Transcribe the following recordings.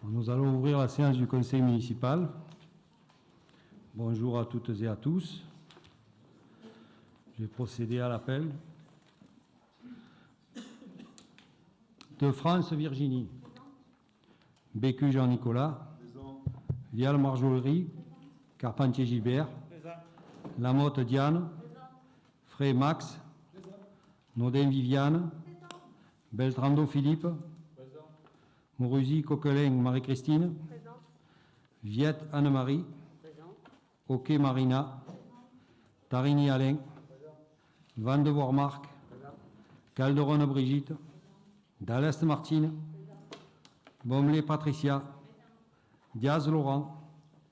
Nous allons ouvrir la séance du Conseil municipal. Bonjour à toutes et à tous. Je vais procéder à l'appel. De France Virginie. Bécu Jean-Nicolas. Vial Marjorie. Carpentier Gilbert. Lamotte Diane. Frey Max. Naudin Viviane. Beltrando Philippe. Mourouzi Coquelin Marie-Christine. Viette Anne-Marie. Oké Marina. Tarini Alain. Van de Wormark. Calderon Brigitte. Dallest Martine. Bomlé Patricia. Diaz Laurent.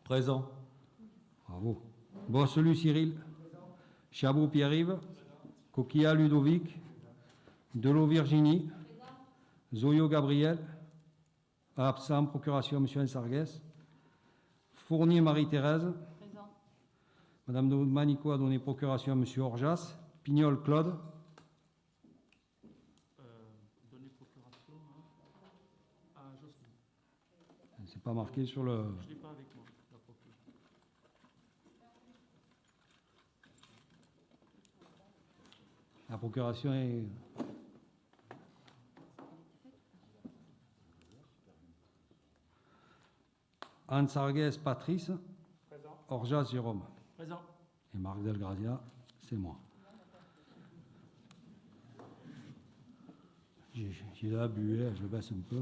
Présent. Bravo. Bosselu Cyril. Chabot Pierre-Yves. Coquilla Ludovic. Delot Virginie. Zoyo Gabriel. Absent, procuration, M. Ensargues. Fournier Marie-Thérèse. Présent. Madame de Manico a donné procuration à M. Orjas. Pignol Claude. Donner procuration à Jocelyne. C'est pas marqué sur le... Je ne l'ai pas avec moi, la procure. La procuration est... Ansargues Patrice. Présent. Orjas Jérôme. Présent. Et Marc Delgrazia, c'est moi. J'ai la buée, je baisse un peu.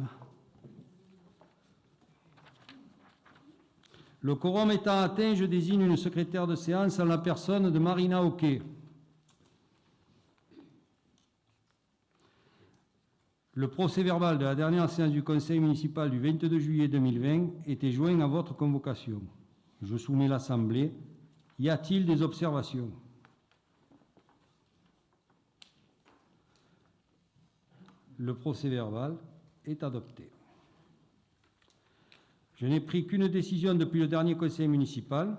Le quorum étant atteint, je désigne une secrétaire de séance en la personne de Marina Oquet. Le procès-verbal de la dernière séance du Conseil municipal du 22 juillet 2020 était joint à votre convocation. Je soumets l'Assemblée. Y a-t-il des observations? Le procès-verbal est adopté. Je n'ai pris qu'une décision depuis le dernier Conseil municipal.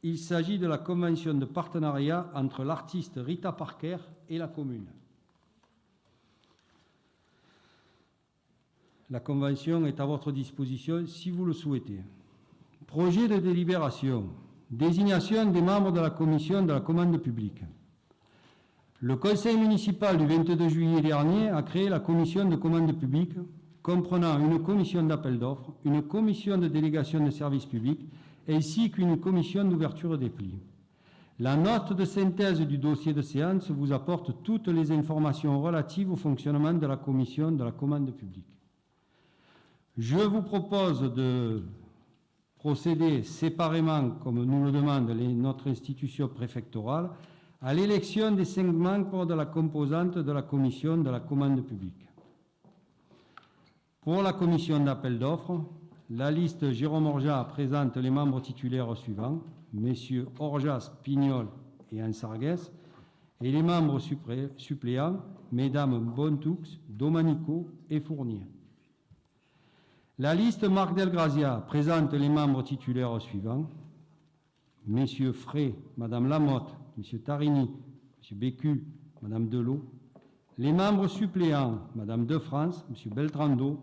Il s'agit de la convention de partenariat entre l'artiste Rita Parker et la commune. La convention est à votre disposition si vous le souhaitez. Projet de délibération. Désignation des membres de la commission de la commande publique. Le conseil municipal du 22 juillet dernier a créé la commission de commande publique comprenant une commission d'appel d'offres, une commission de délégation de services publics ainsi qu'une commission d'ouverture des plis. La note de synthèse du dossier de séance vous apporte toutes les informations relatives au fonctionnement de la commission de la commande publique. Je vous propose de procéder séparément, comme nous le demande notre institution préfectorale, à l'élection des 5 membres de la composante de la commission de la commande publique. Pour la commission d'appel d'offres, la liste Jérôme Orjas présente les membres titulaires suivants, messieurs Orjas, Pignol et Ansargues, et les membres suppléants, mesdames Bontoux, Domanico et Fournier. La liste Marc Delgrazia présente les membres titulaires suivants, messieurs Frey, madame Lamotte, monsieur Tarini, monsieur Bécu, madame Delot, les membres suppléants, madame De France, monsieur Beltrando,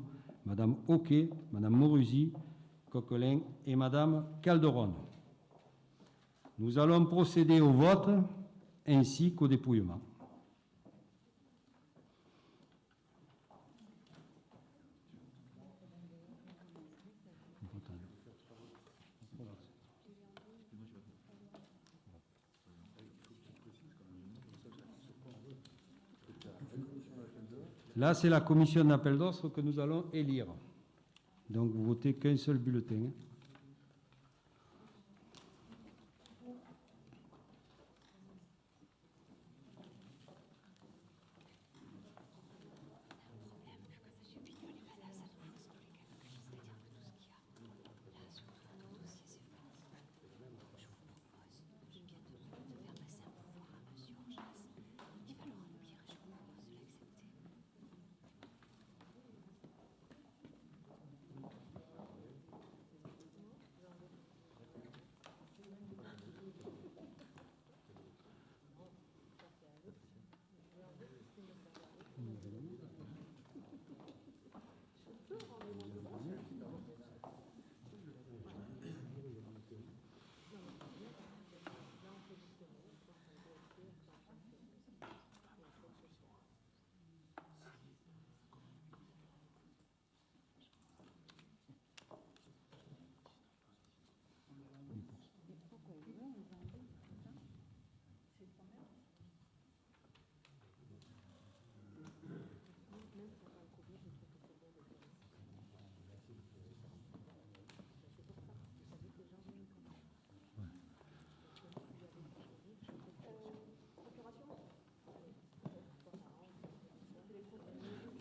madame Oquet, madame Mourouzi, Coquelin et madame Calderon. Nous allons procéder au vote ainsi qu'au dépouillement. Là, c'est la commission d'appel d'offres que nous allons élire. Donc, vous votez qu'un seul bulletin.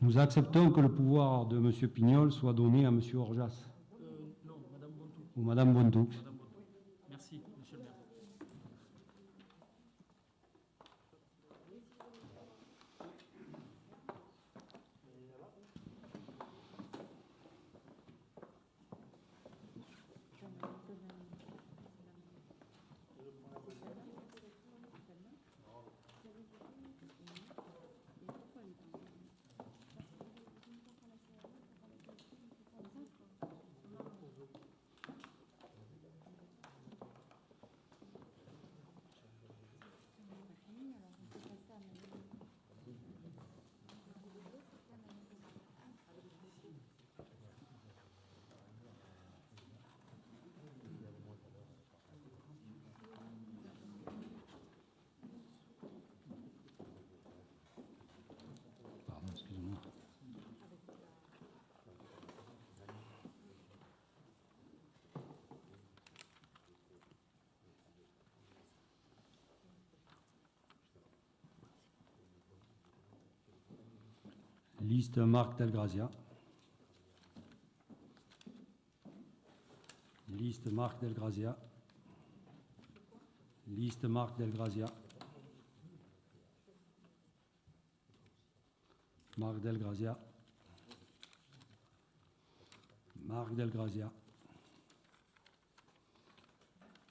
Nous acceptons que le pouvoir de M. Pignol soit donné à M. Orjas Non, Madame Bontou. ou Mme Bontoux. Madame Bontou. Merci, Monsieur le maire. Pardon, excusez-moi. Liste Marc Delgrazia. Liste Marc Delgrazia. Liste Marc Delgrazia. Marc Delgrazia. Marc Delgrazia.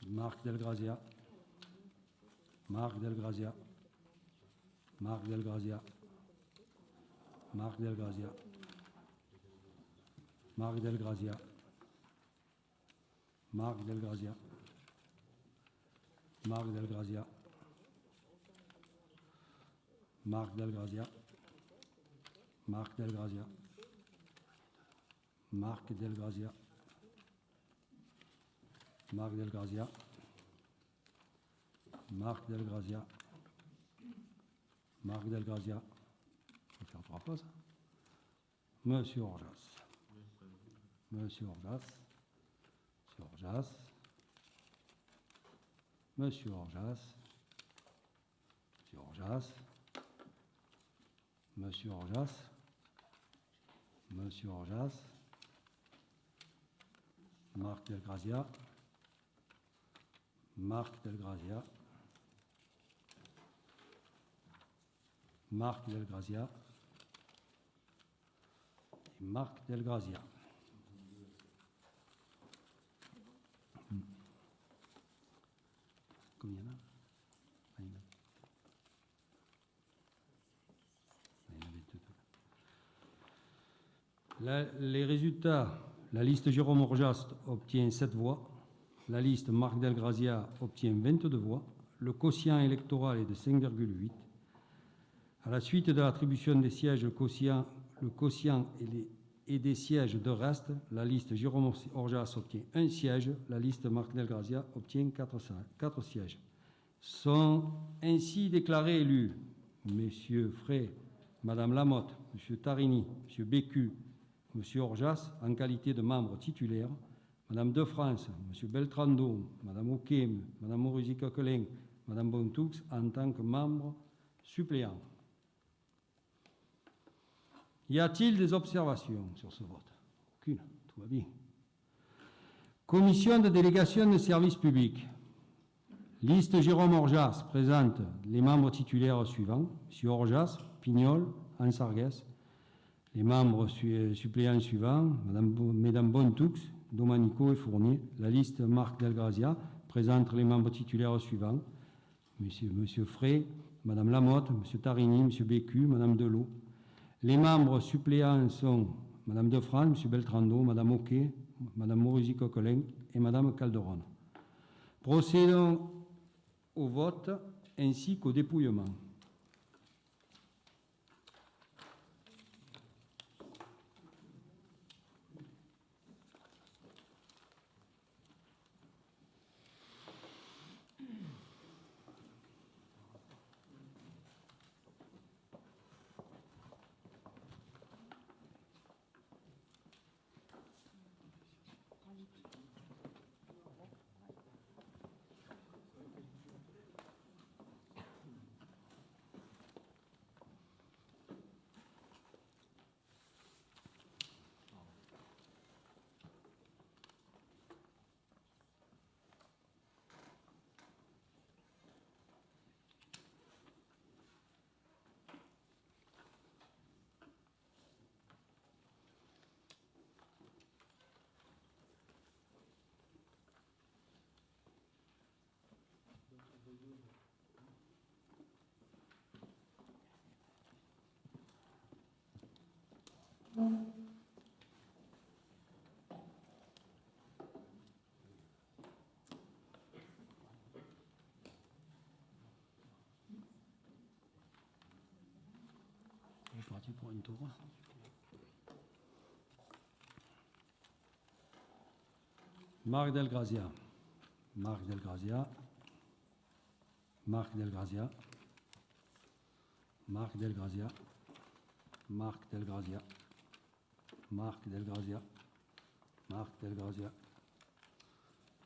Marc Delgrazia. Marc Delgrazia. Marc Delgrazia. Marc Delgrazia. Marc Delgrazia. Marc Delgrazia. Marc Delgrazia. Marc Delgrazia. Marc Delgrazia. Marc Delgrazia. Marc Delgrazia. Marc Delgrazia. Marc Delgrazia. On va faire 3 fois ça. Monsieur Orjas. Monsieur Orjas. Monsieur Orjas. Monsieur Orjas. Monsieur Orjas. Monsieur Orjas. Monsieur Orjas. Marc Delgrazia. Marc Delgrazia. Marc Delgrazia. Et Marc Delgrazia. Combien il y en a? Ah, il y en a. Ah, il y en avait deux. Les résultats, la liste Jérôme Orjas obtient 7 voix, la liste Marc Delgrazia obtient 22 voix, le quotient électoral est de 5,8. À la suite de l'attribution des sièges, le quotient et des sièges de reste, la liste Jérôme Orjas obtient 1 siège, la liste Marc Delgrazia obtient 4 sièges. Sont ainsi déclarés élus M. Frey, Mme Lamotte, M. Tarini, M. Bécu, M. Orjas en qualité de membres titulaires, Mme de France, M. Beltrando, Mme Oquet, Mme Moruzzi-Coquelin, Mme Bontoux en tant que membres suppléants. Y a-t-il des observations sur ce vote? Aucune, tout va bien. Commission de délégation de services publics. Liste Jérôme Orjas présente les membres titulaires suivants. M. Orjas, Pignol, Ansarguès. Les membres suppléants suivants, Mesdames Bontoux, Domanico et Fournier. La liste Marc Delgrazia présente les membres titulaires suivants. Monsieur Frey, Mme Lamotte, M. Tarini, M. Bécu, Mme Delot. Les membres suppléants sont Mme de France, M. Beltrando, Mme Oquet, Mme Moruzzi-Coquelin et Mme Calderon. Procédons au vote ainsi qu'au dépouillement. parti pour un tour. Marc Delgrazia. Marc Delgrazia. Marc Delgrazia. Marc Delgrazia. Marc Delgrazia. Marc Delgrazia. Marc Delgrazia.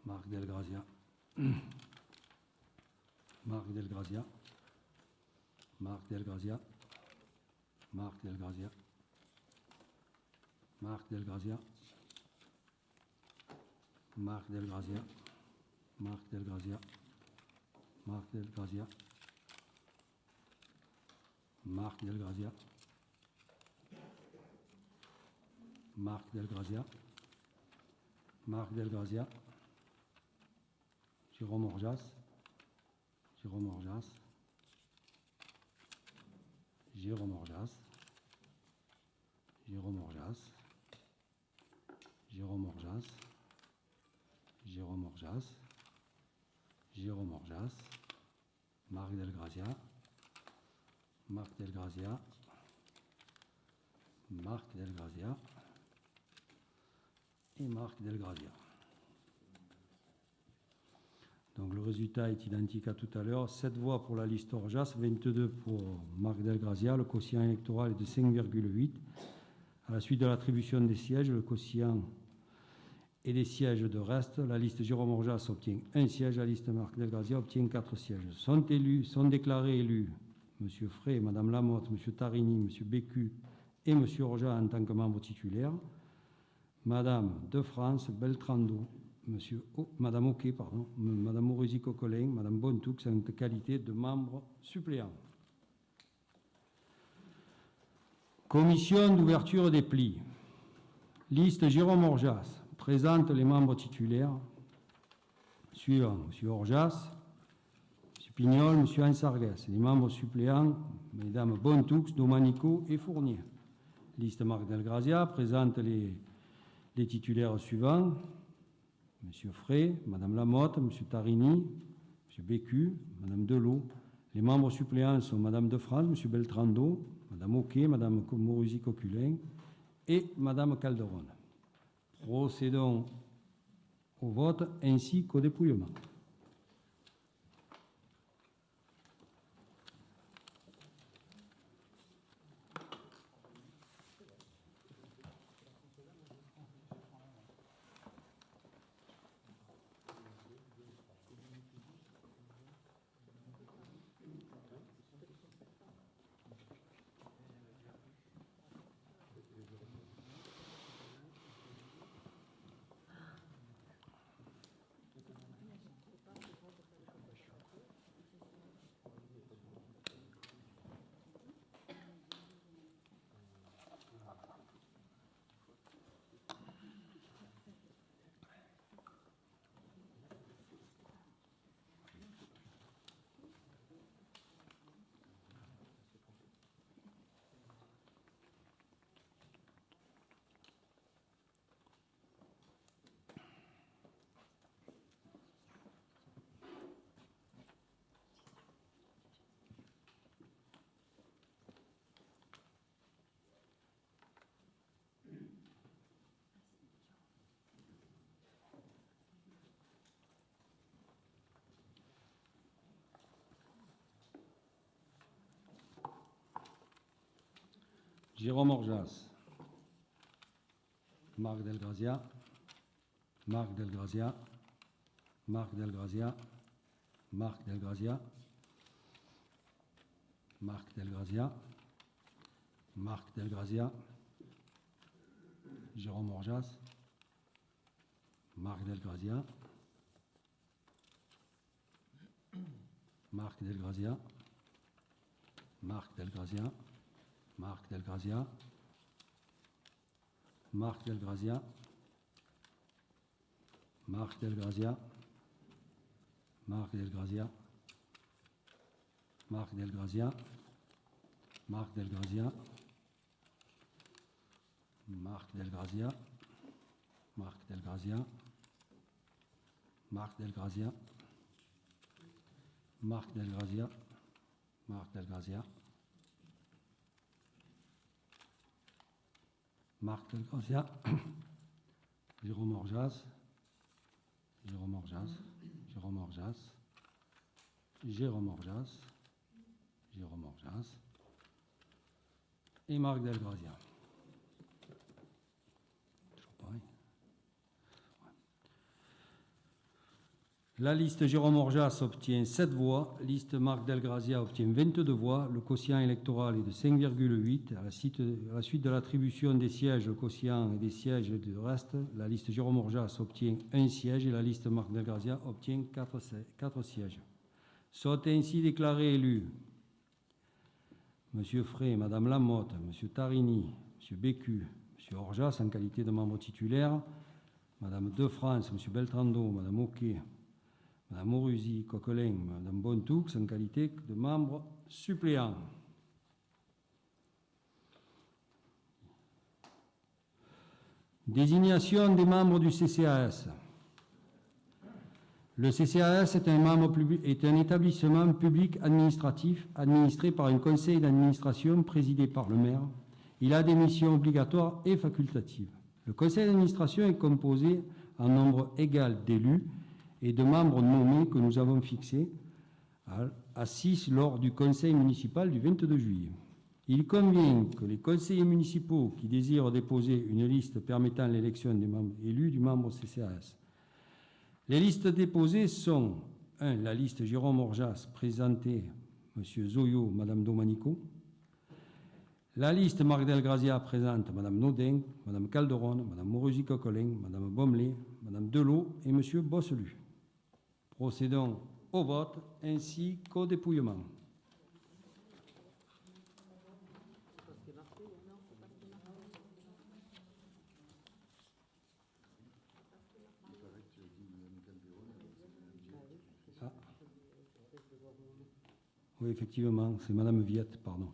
Marc Delgrazia. Marc Delgrazia. Marc Delgrazia. Marc Delgrazia. Marc Delgrazia. Marc Delgrazia. Marc Delgrazia. Marc Delgrazia. Marc Delgrazia. Marc Delgrazia. Marc Delgrazia. Jérôme Orjas. Jérôme Orjas. Jérôme Orjas. Jérôme Orjas. Jérôme Orjas. Jérôme Orjas. Jérôme Orjas. Marc Delgrazia. Marc Delgrazia. Marc Delgrazia. Et Marc Delgrazia. Donc le résultat est identique à tout à l'heure. 7 voix pour la liste Orjas, 22 pour Marc Delgrazia. Le quotient électoral est de 5,8. À la suite de l'attribution des sièges, le quotient et des sièges de reste, la liste Jérôme Orjas obtient 1 siège, la liste Marc Delgrazia obtient 4 sièges. Sont déclarés élus M. Frey, Mme Lamotte, M. Tarini, M. Bécu et M. Orjas en tant que membres titulaires. Madame De France, Beltrando, Madame Oquet, Madame Morisi-Cocolin, Madame Bontoux en qualité de membres suppléants. Commission d'ouverture des plis. Liste Jérôme Orjas. Présente les membres titulaires suivants. M. Orjas, M. Pignol, M. Ansargues. Les membres suppléants, Mesdames Bontoux, Domanico et Fournier. Liste Marc Delgrazia présente les titulaires suivants. M. Frey, Mme Lamotte, M. Tarini, M. Bécu, Mme Delot. Les membres suppléants sont Mme De France, M. Beltrando, Mme Oquet, Mme Morisi-Coculin et Mme Calderon. Procédons au vote ainsi qu'au dépouillement. Jérôme Orjas, Marc Delgrazia, Marc Delgrazia, Marc Delgrazia, Marc Delgrazia, Marc Delgrazia, Marc Delgrazia, Jérôme Orjas, Marc Delgrazia, Marc Delgrazia, Marc Delgrazia, Marc Delgrazia, Marc Delgrazia, Marc Delgrazia, Marc Delgrazia, Marc Delgrazia, Marc Delgrazia, Marc Delgrazia, Marc Delgrazia, Marc Delgrazia, Marc Delgrazia, Marc Delgrazia, Marc Delgrazia, Jérôme Orjas, Jérôme Orjas, Jérôme Orjas, Jérôme Orjas, Jérôme Orjas et Marc Delgrazia. Toujours pareil. La liste Jérôme Orjas obtient 7 voix, liste Marc Delgrazia obtient 22 voix, le quotient électoral est de 5,8. À la suite de l'attribution des sièges, le quotient et des sièges de reste, la liste Jérôme Orjas obtient 1 siège et la liste Marc Delgrazia obtient 4 sièges. Sont ainsi déclarés élus M. Frey, Mme Lamotte, M. Tarini, M. Bécu, M. Orjas en qualité de membre titulaire, Mme De France, M. Beltrando, Mme Oquet, Mme Morusi, Coquelin, Mme Bontoux en qualité de membre suppléant. Désignation des membres du CCAS. Le CCAS est un établissement public administratif administré par un conseil d'administration présidé par le maire. Il a des missions obligatoires et facultatives. Le conseil d'administration est composé en nombre égal d'élus et de membres nommés que nous avons fixés à 6 lors du conseil municipal du 22 juillet. Il convient que les conseillers municipaux qui désirent déposer une liste permettant l'élection des membres élus du membre CCAS. Les listes déposées sont 1. La liste Jérôme Orjas, présentée M. Zoyo, Mme Domanico. La liste Marc Delgrazia présente Mme Nodin, Mme Calderon, Mme Morusi-Coquelin, Mme Bomlé, Mme Delot et M. Bosselu. Procédons au vote ainsi qu'au dépouillement. Ah. Oui, effectivement, c'est Mme Viette, pardon.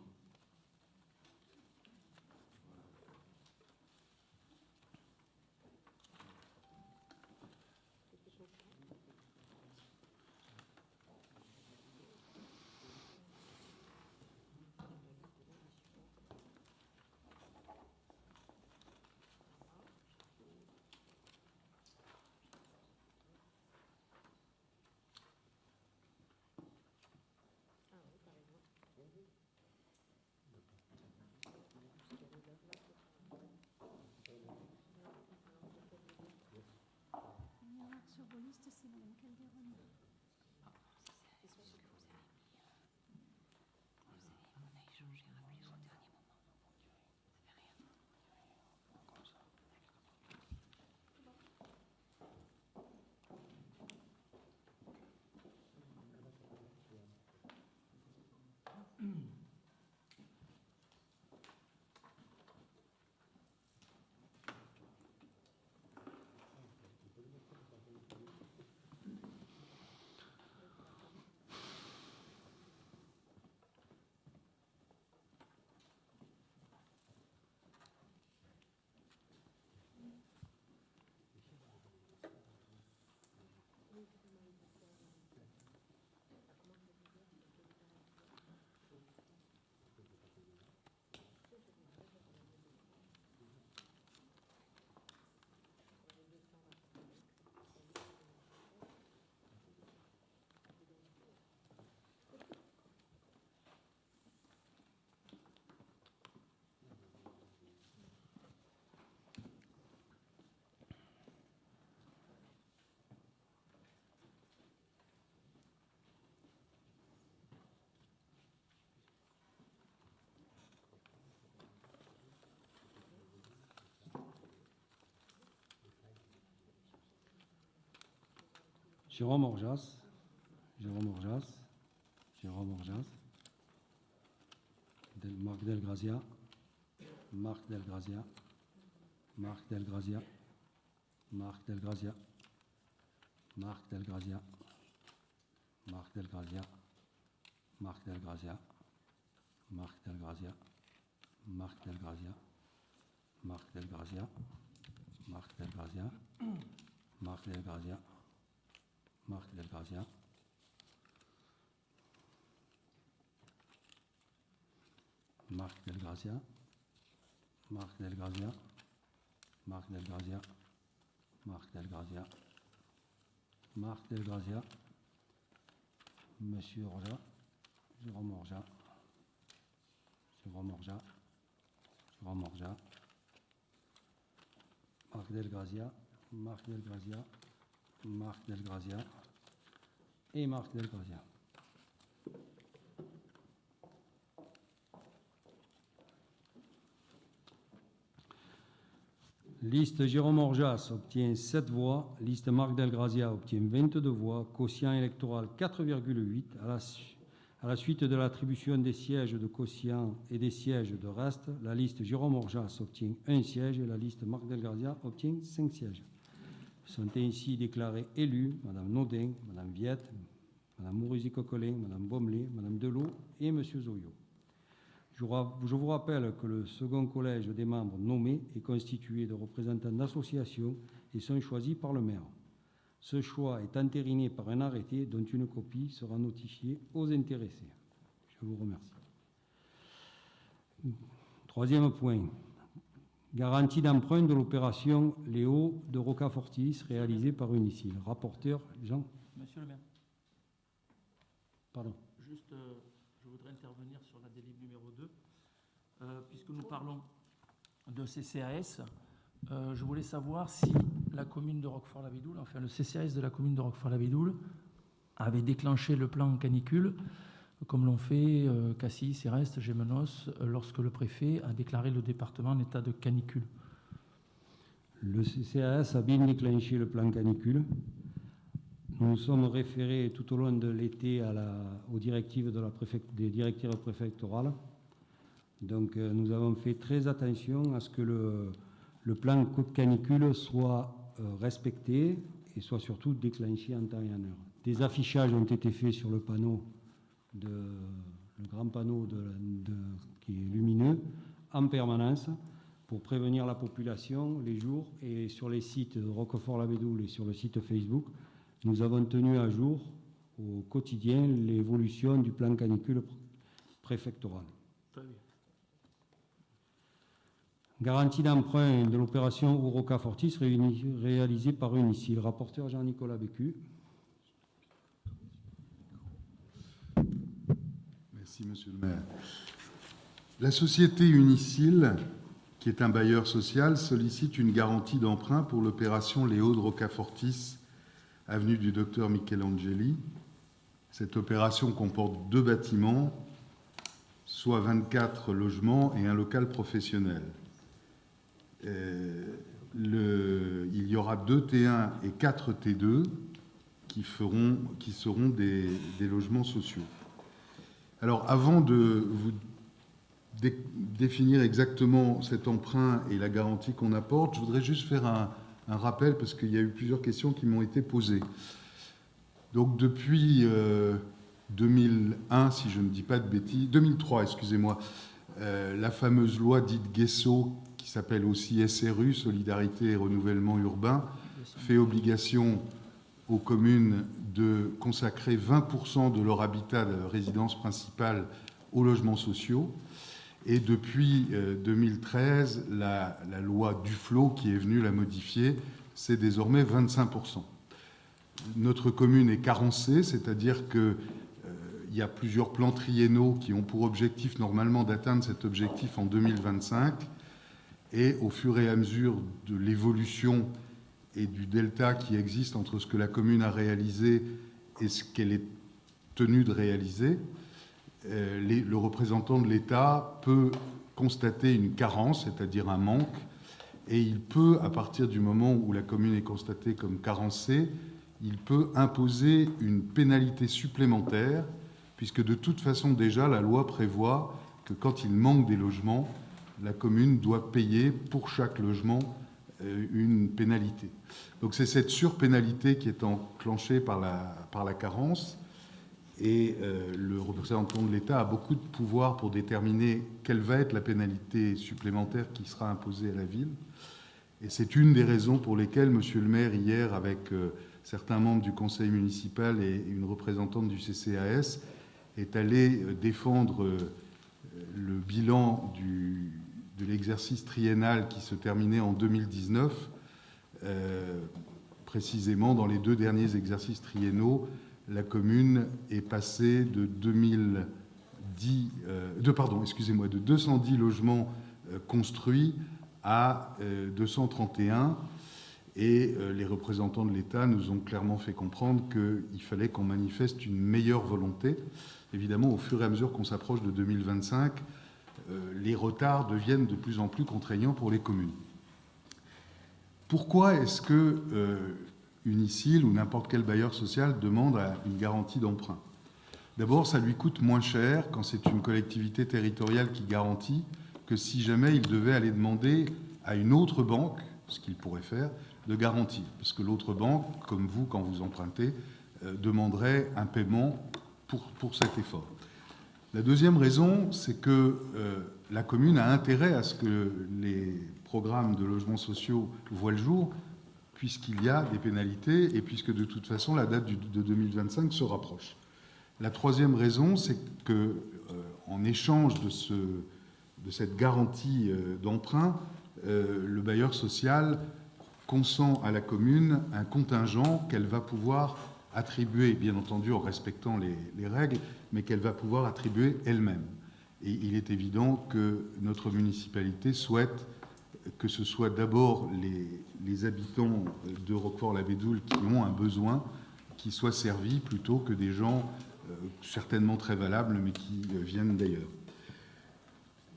Sur vos listes, c'est Mme Calderon. Jérôme Orjas, Jérôme Orjas, Jérôme Orjas, Marc Delgrazia, Marc Delgrazia, Marc Delgrazia, Marc Delgrazia, Marc Delgrazia, Marc Delgrazia, Marc Delgrazia, Marc Delgrazia, Marc Delgrazia, Marc Delgrazia, Marc Delgrazia, Marc Delgrazia, Marc Delgrazia, Marc Delgrazia, Marc Delgrazia, Marc Delgrazia, Marc Delgrazia, Marc Delgrazia, Monsieur Orja, Jérôme Orja, Jérôme Orja, Jérôme Orja, Marc Delgrazia, Marc Delgrazia, Marc Delgrazia et Marc Delgrazia. Liste Jérôme Orjas obtient 7 voix, liste Marc Delgrazia obtient 22 voix, quotient électoral 4,8. À la suite de l'attribution des sièges de quotient et des sièges de reste, la liste Jérôme Orjas obtient 1 siège et la liste Marc Delgrazia obtient 5 sièges. Sont ainsi déclarés élus Mme Naudin, Mme Viette, Mme Mourouzi-Coquelin, Mme Bommelet, Mme Delot et M. Zoyo. Je vous rappelle que le second collège des membres nommés est constitué de représentants d'associations et sont choisis par le maire. Ce choix est entériné par un arrêté dont une copie sera notifiée aux intéressés. Je vous remercie. Troisième point. Garantie d'emprunt de l'opération Léo de Rocafortis réalisée par Unicil. Rapporteur Jean. Monsieur le maire, Pardon. juste, je voudrais intervenir sur la délibération numéro 2. Puisque nous parlons de CCAS, je voulais savoir si la commune de Roquefort-la-Bédoule, enfin le CCAS de la commune de Roquefort-la-Bédoule, avait déclenché le plan canicule, comme l'ont fait Cassis, Céreste, Gémenos, lorsque le préfet a déclaré le département en état de canicule. Le CCAS a bien déclenché le plan canicule. Nous nous sommes référés tout au long de l'été aux directives des directives préfectorales. Donc nous avons fait très attention à ce que le plan canicule soit respecté et soit surtout déclenché en temps et en heure. Des affichages ont été faits sur le panneau, le grand panneau qui est lumineux, en permanence, pour prévenir la population les jours. Et sur les sites de Roquefort-la-Bédoule et sur le site Facebook, nous avons tenu à jour au quotidien l'évolution du plan canicule préfectoral. Très bien. Garantie d'emprunt de l'opération Rocafortis réalisée par Unicil. Rapporteur Jean-Nicolas Bécu. Merci, monsieur le maire. La société Unicil, qui est un bailleur social, sollicite une garantie d'emprunt pour l'opération Léo de Rocafortis, avenue du docteur Michelangeli. Cette opération comporte 2 bâtiments, soit 24 logements et un local professionnel. Il y aura 2 T1 et 4 T2 qui seront des logements sociaux. Alors, avant de vous définir exactement cet emprunt et la garantie qu'on apporte, je voudrais juste faire un rappel parce qu'il y a eu plusieurs questions qui m'ont été posées. Donc, depuis 2001, si je ne dis pas de bêtises, 2003, excusez-moi, la fameuse loi dite Guesso, qui s'appelle aussi SRU, Solidarité et Renouvellement Urbain, fait obligation aux communes de consacrer 20% de leur habitat de résidence principale aux logements sociaux. Et depuis 2013, la loi Duflot, qui est venue la modifier, c'est désormais 25%. Notre commune est carencée, c'est-à-dire qu'il y a plusieurs plans triennaux qui ont pour objectif normalement d'atteindre cet objectif en 2025. Et au fur et à mesure de l'évolution et du delta qui existe entre ce que la commune a réalisé et ce qu'elle est tenue de réaliser, le représentant de l'État peut constater une carence, c'est-à-dire un manque, et il peut, à partir du moment où la commune est constatée comme carencée, il peut imposer une pénalité supplémentaire, puisque de toute façon déjà la loi prévoit que quand il manque des logements, la commune doit payer pour chaque logement une pénalité. Donc c'est cette surpénalité qui est enclenchée par la carence, et le représentant de l'État a beaucoup de pouvoir pour déterminer quelle va être la pénalité supplémentaire qui sera imposée à la ville. Et c'est une des raisons pour lesquelles monsieur le maire, hier, avec certains membres du conseil municipal et une représentante du CCAS, est allé défendre le bilan de l'exercice triennal qui se terminait en 2019. Précisément, dans les 2 derniers exercices triennaux, la commune est passée de 210 logements construits à 231. Et les représentants de l'État nous ont clairement fait comprendre qu'il fallait qu'on manifeste une meilleure volonté. Évidemment, au fur et à mesure qu'on s'approche de 2025, les retards deviennent de plus en plus contraignants pour les communes. Pourquoi est-ce que Unicil ou n'importe quel bailleur social demande une garantie d'emprunt? D'abord, ça lui coûte moins cher quand c'est une collectivité territoriale qui garantit que si jamais il devait aller demander à une autre banque, ce qu'il pourrait faire, de garantir. Parce que l'autre banque, comme vous, quand vous empruntez, demanderait un paiement pour cet effort. La deuxième raison, c'est que la commune a intérêt à ce que les programmes de logements sociaux voient le jour, puisqu'il y a des pénalités et puisque de toute façon la date de 2025 se rapproche. La troisième raison, c'est que en échange de cette garantie d'emprunt, le bailleur social consent à la commune un contingent qu'elle va pouvoir attribuer, bien entendu en respectant les règles, mais qu'elle va pouvoir attribuer elle-même. Et il est évident que notre municipalité souhaite que ce soit d'abord les habitants de Roquefort-la-Bédoule qui ont un besoin qui soit servi plutôt que des gens certainement très valables mais qui viennent d'ailleurs.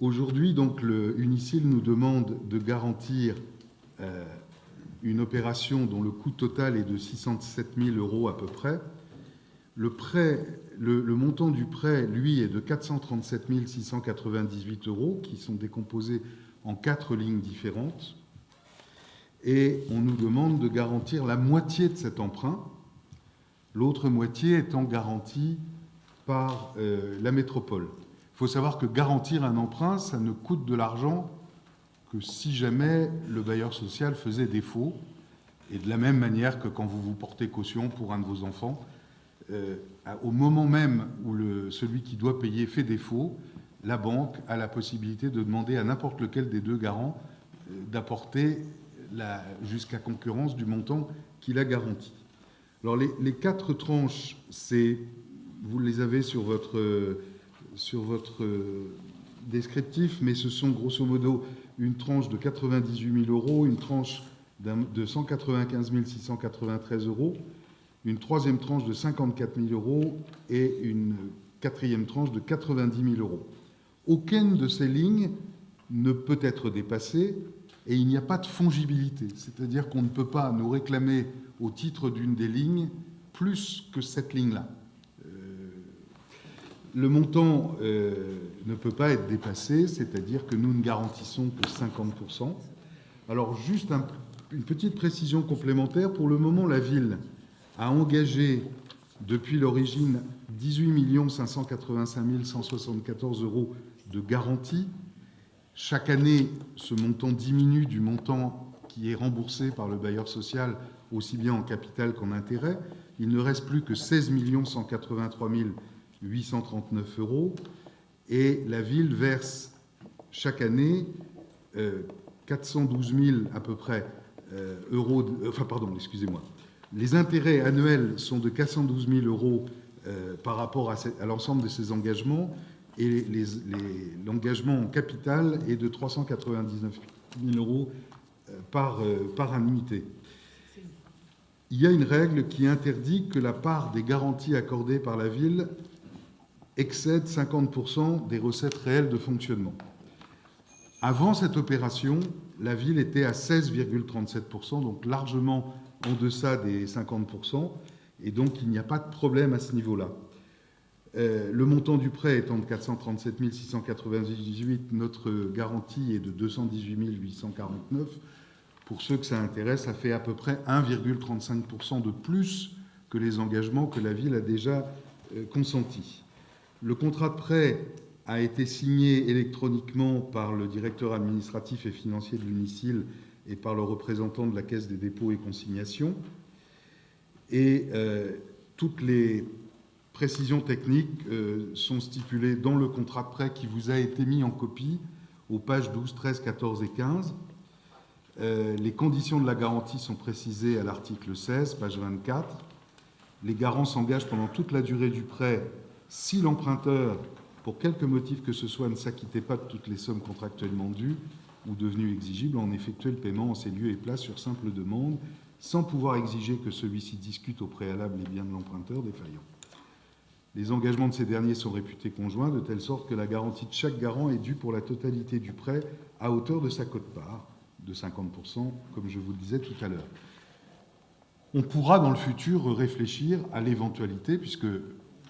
Aujourd'hui, donc, le Unicil nous demande de garantir une opération dont le coût total est de 607 000 € à peu près. Le montant du prêt, lui, est de 437 698 € qui sont décomposés en 4 lignes différentes. Et on nous demande de garantir la moitié de cet emprunt, l'autre moitié étant garantie par la métropole. Il faut savoir que garantir un emprunt, ça ne coûte de l'argent que si jamais le bailleur social faisait défaut, et de la même manière que quand vous portez caution pour un de vos enfants, au moment même où celui qui doit payer fait défaut, la banque a la possibilité de demander à n'importe lequel des deux garants d'apporter jusqu'à concurrence du montant qu'il a garanti. Alors les 4 tranches, vous les avez sur votre descriptif, mais ce sont grosso modo une tranche de 98 000 €, une tranche de 195 693 €, une troisième tranche de 54 000 € et une quatrième tranche de 90 000 €. Aucune de ces lignes ne peut être dépassée et il n'y a pas de fongibilité. C'est-à-dire qu'on ne peut pas nous réclamer au titre d'une des lignes plus que cette ligne-là. Le montant ne peut pas être dépassé, c'est-à-dire que nous ne garantissons que 50%. Alors, juste une petite précision complémentaire. Pour le moment, la ville a engagé, depuis l'origine, 18 585 174 € de garantie. Chaque année, ce montant diminue du montant qui est remboursé par le bailleur social, aussi bien en capital qu'en intérêt. Il ne reste plus que 16 183 839 € et la ville verse chaque année 412 000 à peu près euros. Les intérêts annuels sont de 412 000 € par rapport à l'ensemble de ces engagements et l'engagement en capital est de 399 000 € par annuité. Il y a une règle qui interdit que la part des garanties accordées par la ville excède 50% des recettes réelles de fonctionnement. Avant cette opération, la ville était à 16,37%, donc largement en deçà des 50%, et donc il n'y a pas de problème à ce niveau-là. Le montant du prêt étant de 437 698, notre garantie est de 218 849. Pour ceux que ça intéresse, ça fait à peu près 1,35% de plus que les engagements que la ville a déjà consentis. Le contrat de prêt a été signé électroniquement par le directeur administratif et financier de l'Unicil et par le représentant de la Caisse des dépôts et consignations. Et toutes les précisions techniques sont stipulées dans le contrat de prêt qui vous a été mis en copie aux pages 12, 13, 14 et 15. Les conditions de la garantie sont précisées à l'article 16, page 24. Les garants s'engagent pendant toute la durée du prêt si l'emprunteur, pour quelque motif que ce soit, ne s'acquittait pas de toutes les sommes contractuellement dues ou devenues exigibles, en effectuer le paiement en ces lieux et places sur simple demande, sans pouvoir exiger que celui-ci discute au préalable les biens de l'emprunteur défaillant. Les engagements de ces derniers sont réputés conjoints, de telle sorte que la garantie de chaque garant est due pour la totalité du prêt à hauteur de sa quote-part, de 50%, comme je vous le disais tout à l'heure. On pourra dans le futur réfléchir à l'éventualité, puisque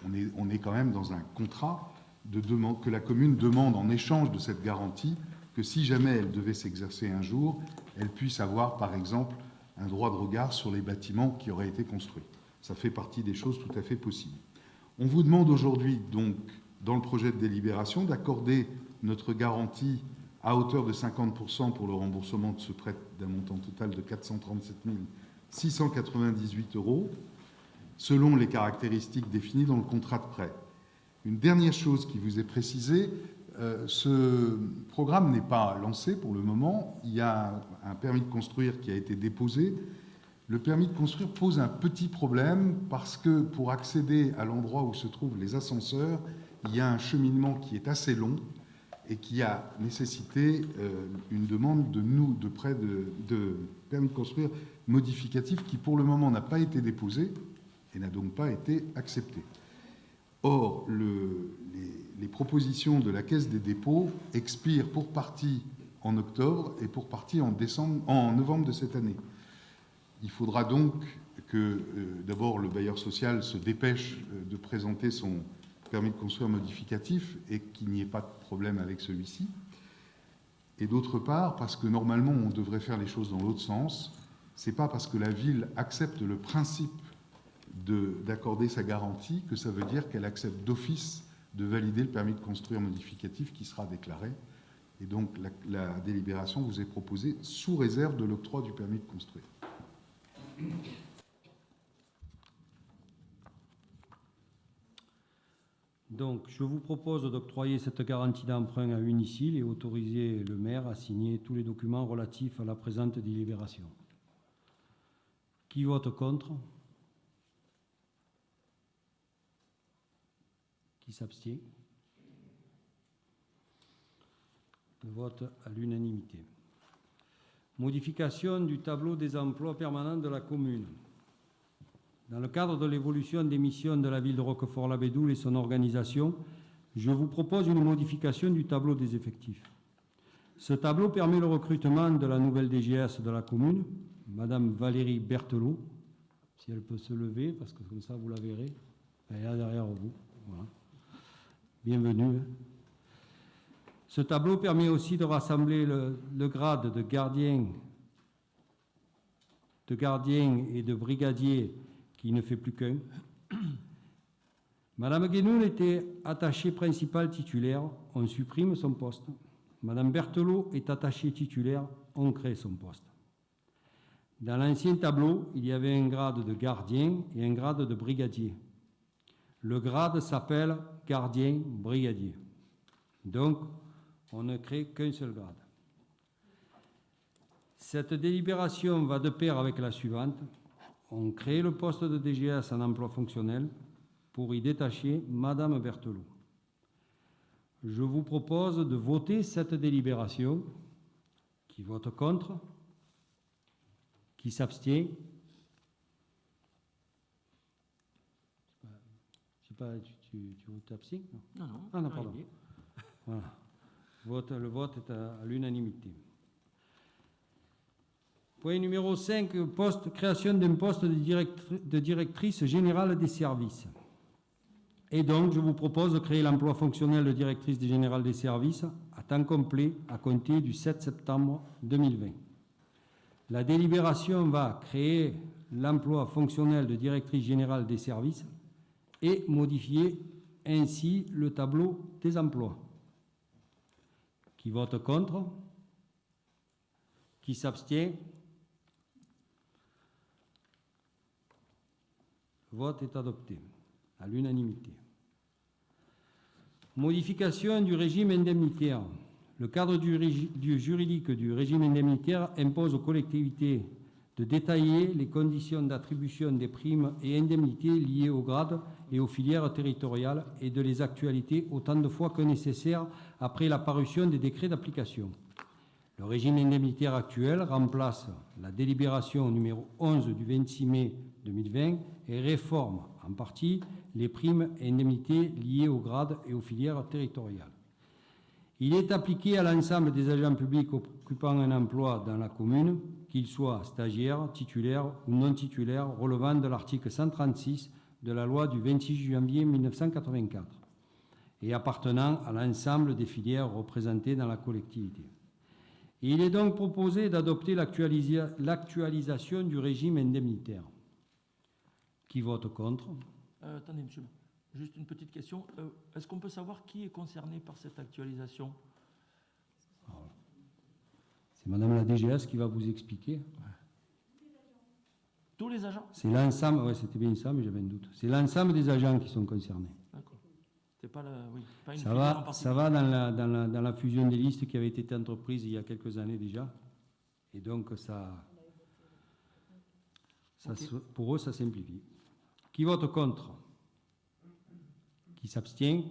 on est quand même dans un contrat que la commune demande en échange de cette garantie, que si jamais elle devait s'exercer un jour, elle puisse avoir, par exemple, un droit de regard sur les bâtiments qui auraient été construits. Ça fait partie des choses tout à fait possibles. On vous demande aujourd'hui, donc, dans le projet de délibération, d'accorder notre garantie à hauteur de 50% pour le remboursement de ce prêt d'un montant total de 437 698 €, selon les caractéristiques définies dans le contrat de prêt. Une dernière chose qui vous est précisée, ce programme n'est pas lancé pour le moment. Il y a un permis de construire qui a été déposé. Le permis de construire pose un petit problème parce que pour accéder à l'endroit où se trouvent les ascenseurs, il y a un cheminement qui est assez long et qui a nécessité une demande de prêt de permis de construire modificatif qui pour le moment n'a pas été déposé et n'a donc pas été accepté. Or, les propositions de la Caisse des dépôts expirent pour partie en octobre et pour partie en novembre de cette année. Il faudra donc que d'abord le bailleur social se dépêche de présenter son permis de construire modificatif et qu'il n'y ait pas de problème avec celui-ci. Et d'autre part, parce que normalement on devrait faire les choses dans l'autre sens, c'est pas parce que la ville accepte le principe d'accorder sa garantie que ça veut dire qu'elle accepte d'office de valider le permis de construire modificatif qui sera déclaré. Et donc la délibération vous est proposée sous réserve de l'octroi du permis de construire. Donc, je vous propose d'octroyer cette garantie d'emprunt à Unicil et autoriser le maire à signer tous les documents relatifs à la présente délibération. Qui vote contre ? Qui s'abstient ? Le vote à l'unanimité. Modification du tableau des emplois permanents de la commune. Dans le cadre de l'évolution des missions de la ville de Roquefort-la-Bédoule et son organisation, je vous propose une modification du tableau des effectifs. Ce tableau permet le recrutement de la nouvelle DGS de la commune, Madame Valérie Berthelot, si elle peut se lever, parce que comme ça vous la verrez, elle est là derrière vous. Voilà. Bienvenue. Ce tableau permet aussi de rassembler le grade de gardien et de brigadier qui ne fait plus qu'un. Madame Guénoul était attachée principale titulaire, on supprime son poste. Madame Berthelot est attachée titulaire, on crée son poste. Dans l'ancien tableau, il y avait un grade de gardien et un grade de brigadier. Le grade s'appelle gardien-brigadier. Donc, on ne crée qu'un seul grade. Cette délibération va de pair avec la suivante. On crée le poste de DGS en emploi fonctionnel pour y détacher Madame Berthelot. Je vous propose de voter cette délibération. Qui vote contre ? Qui s'abstient ? Je sais pas, tu t'abstiens ? Non. Ah non, pardon. Voilà. Le vote est à l'unanimité. Point numéro 5, création d'un poste de directrice générale des services. Et donc, je vous propose de créer l'emploi fonctionnel de directrice générale des services à temps complet à compter du 7 septembre 2020. La délibération va créer l'emploi fonctionnel de directrice générale des services et modifier ainsi le tableau des emplois. Qui vote contre ? Qui s'abstient ? Le vote est adopté à l'unanimité. Modification du régime indemnitaire. Le cadre juridique du régime indemnitaire impose aux collectivités de détailler les conditions d'attribution des primes et indemnités liées au grade et aux filières territoriales et de les actualiser autant de fois que nécessaire après la parution des décrets d'application. Le régime indemnitaire actuel remplace la délibération numéro 11 du 26 mai 2020 et réforme en partie les primes et indemnités liées au grade et aux filières territoriales. Il est appliqué à l'ensemble des agents publics occupant un emploi dans la commune, qu'ils soient stagiaires, titulaires ou non titulaires, relevant de l'article 136 de la loi du 26 janvier 1984 et appartenant à l'ensemble des filières représentées dans la collectivité. Et il est donc proposé d'adopter l'actualisation du régime indemnitaire. Qui vote contre? Attendez, monsieur, juste une petite question. Est-ce qu'on peut savoir qui est concerné par cette actualisation? C'est Madame la DGS qui va vous expliquer. Tous les agents? C'est l'ensemble, oui, c'était bien ça, mais j'avais un doute. C'est l'ensemble des agents qui sont concernés. D'accord. C'est pas, pas une Ça filière en va, particulier. ça va dans la fusion des listes qui avait été entreprise il y a quelques années déjà. Et donc, pour eux, ça simplifie. Qui vote contre? Qui s'abstient?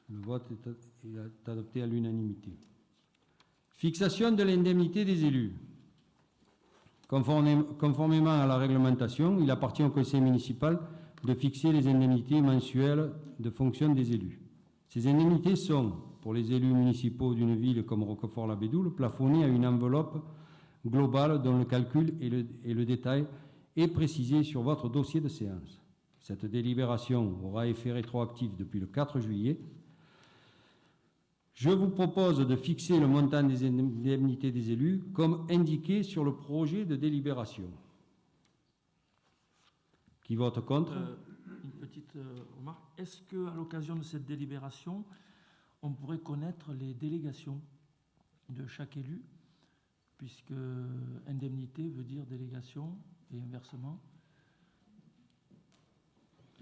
Le vote est adopté à l'unanimité. Fixation de l'indemnité des élus. Conformément à la réglementation, il appartient au conseil municipal de fixer les indemnités mensuelles de fonction des élus. Ces indemnités sont, pour les élus municipaux d'une ville comme Roquefort-la-Bédoule, plafonnées à une enveloppe globale dont le calcul et le détail est précisé sur votre dossier de séance. Cette délibération aura effet rétroactif depuis le 4 juillet. Je vous propose de fixer le montant des indemnités des élus comme indiqué sur le projet de délibération. Qui vote contre? Une petite remarque. Est-ce qu'à l'occasion de cette délibération, on pourrait connaître les délégations de chaque élu, puisque indemnité veut dire délégation et inversement?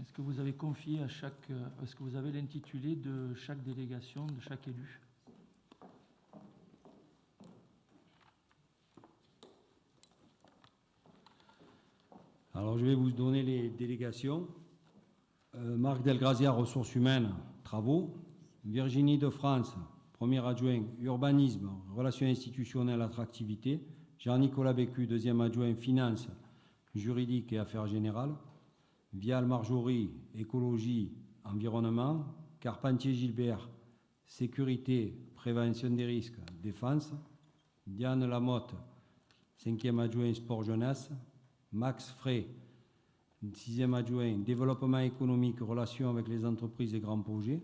Est-ce que vous avez confié à chaque... Est-ce que vous avez l'intitulé de chaque délégation, de chaque élu? Alors, je vais vous donner les délégations. Marc Delgrazia, ressources humaines, travaux. Virginie de France, premier adjoint, urbanisme, relations institutionnelles, attractivité. Jean-Nicolas Bécu, deuxième adjoint, finances, juridique et affaires générales. Vial Marjorie, écologie, environnement. Carpentier Gilbert, sécurité, prévention des risques, défense. Diane Lamotte, cinquième adjoint, sport jeunesse. Max Frey, sixième adjoint, développement économique, relations avec les entreprises et grands projets.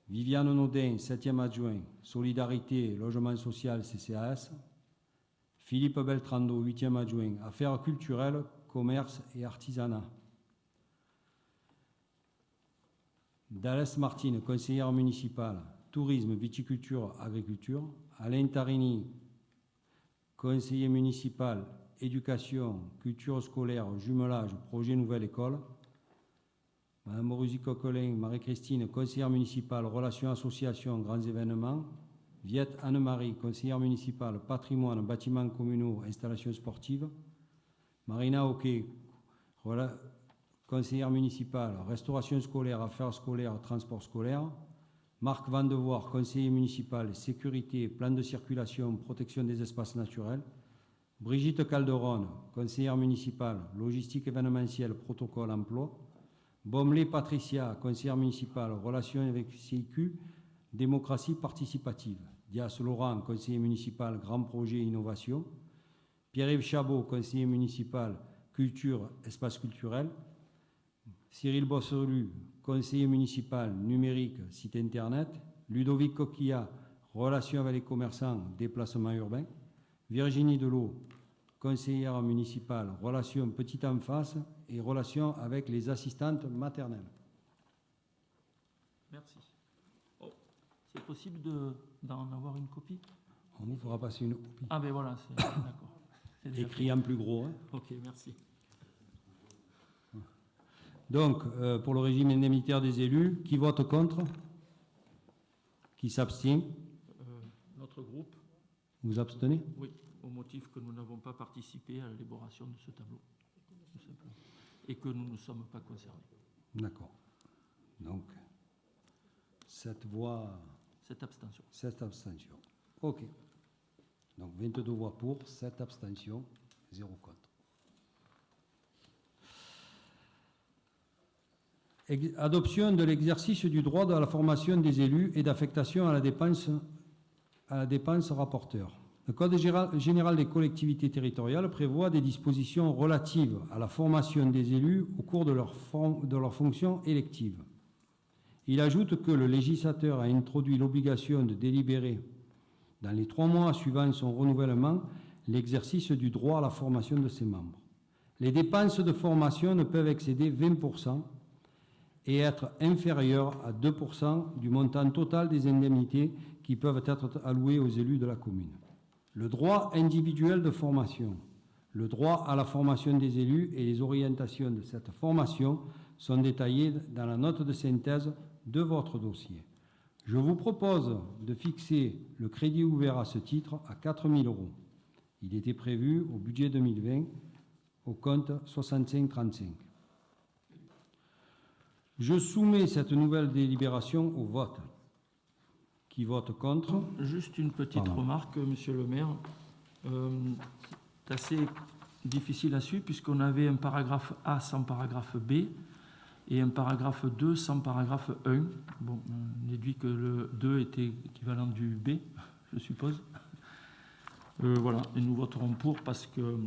Viviane Naudin, septième adjoint, solidarité, logement social, CCAS. Philippe Beltrando, huitième adjoint, affaires culturelles, commerce et artisanat. Dalès Martine, conseillère municipale, tourisme, viticulture, agriculture. Alain Tarini, conseiller municipal, éducation, culture scolaire, jumelage, projet nouvelle école. Madame Moruzi Coquelin, Marie-Christine, conseillère municipale, relations associations, grands événements. Viette Anne-Marie, conseillère municipale, patrimoine, bâtiments communaux, installations sportives. Marina Oquet, conseillère municipale, restauration scolaire, affaires scolaires, transport scolaire. Marc Vandevoort, conseiller municipal, sécurité, plan de circulation, protection des espaces naturels. Brigitte Calderon, conseillère municipale, logistique événementielle, protocole, emploi. Bomley Patricia, conseillère municipale, relations avec CIQ, démocratie participative. Dias Laurent, conseiller municipal, grand projet, innovation. Pierre-Yves Chabot, conseiller municipal, culture, espace culturel. Cyril Bosselu, conseiller municipal, numérique, site internet. Ludovic Coquillat, relations avec les commerçants, déplacement urbain. Virginie Delot, conseillère municipale, relations petite enfance et relations avec les assistantes maternelles. Merci. Oh, c'est possible d'en avoir une copie? On vous fera passer une copie. Ah ben voilà, d'accord. C'est déjà Écrit en plus gros. Hein. fait. Ok, merci. Donc, pour le régime indemnitaire des élus, qui vote contre? Qui s'abstient? Notre groupe, Vous abstenez? oui, au motif que nous n'avons pas participé à l'élaboration de ce tableau, tout simplement, et que nous ne sommes pas concernés. D'accord. Donc, 7 voix, Cette abstention. 7 abstentions. OK. Donc, 22 voix pour, 7 abstentions, 0 contre. Adoption de l'exercice du droit de la formation des élus et d'affectation à la dépense rapporteur. Le Code général des collectivités territoriales prévoit des dispositions relatives à la formation des élus au cours de leur fonction élective. Il ajoute que le législateur a introduit l'obligation de délibérer dans les 3 mois suivant son renouvellement l'exercice du droit à la formation de ses membres. Les dépenses de formation ne peuvent excéder 20% et être inférieures à 2% du montant total des indemnités qui peuvent être allouées aux élus de la commune. Le droit individuel de formation, le droit à la formation des élus et les orientations de cette formation sont détaillés dans la note de synthèse de votre dossier. Je vous propose de fixer le crédit ouvert à ce titre à 4 000 €. Il était prévu au budget 2020 au compte 6535. Je soumets cette nouvelle délibération au vote. Qui vote contre? Juste une petite remarque, Monsieur le maire. C'est assez difficile à suivre puisqu'on avait un paragraphe A sans paragraphe B et un paragraphe 2 sans paragraphe 1. Bon, on déduit que le 2 était équivalent du B, je suppose. Voilà, et nous voterons pour parce que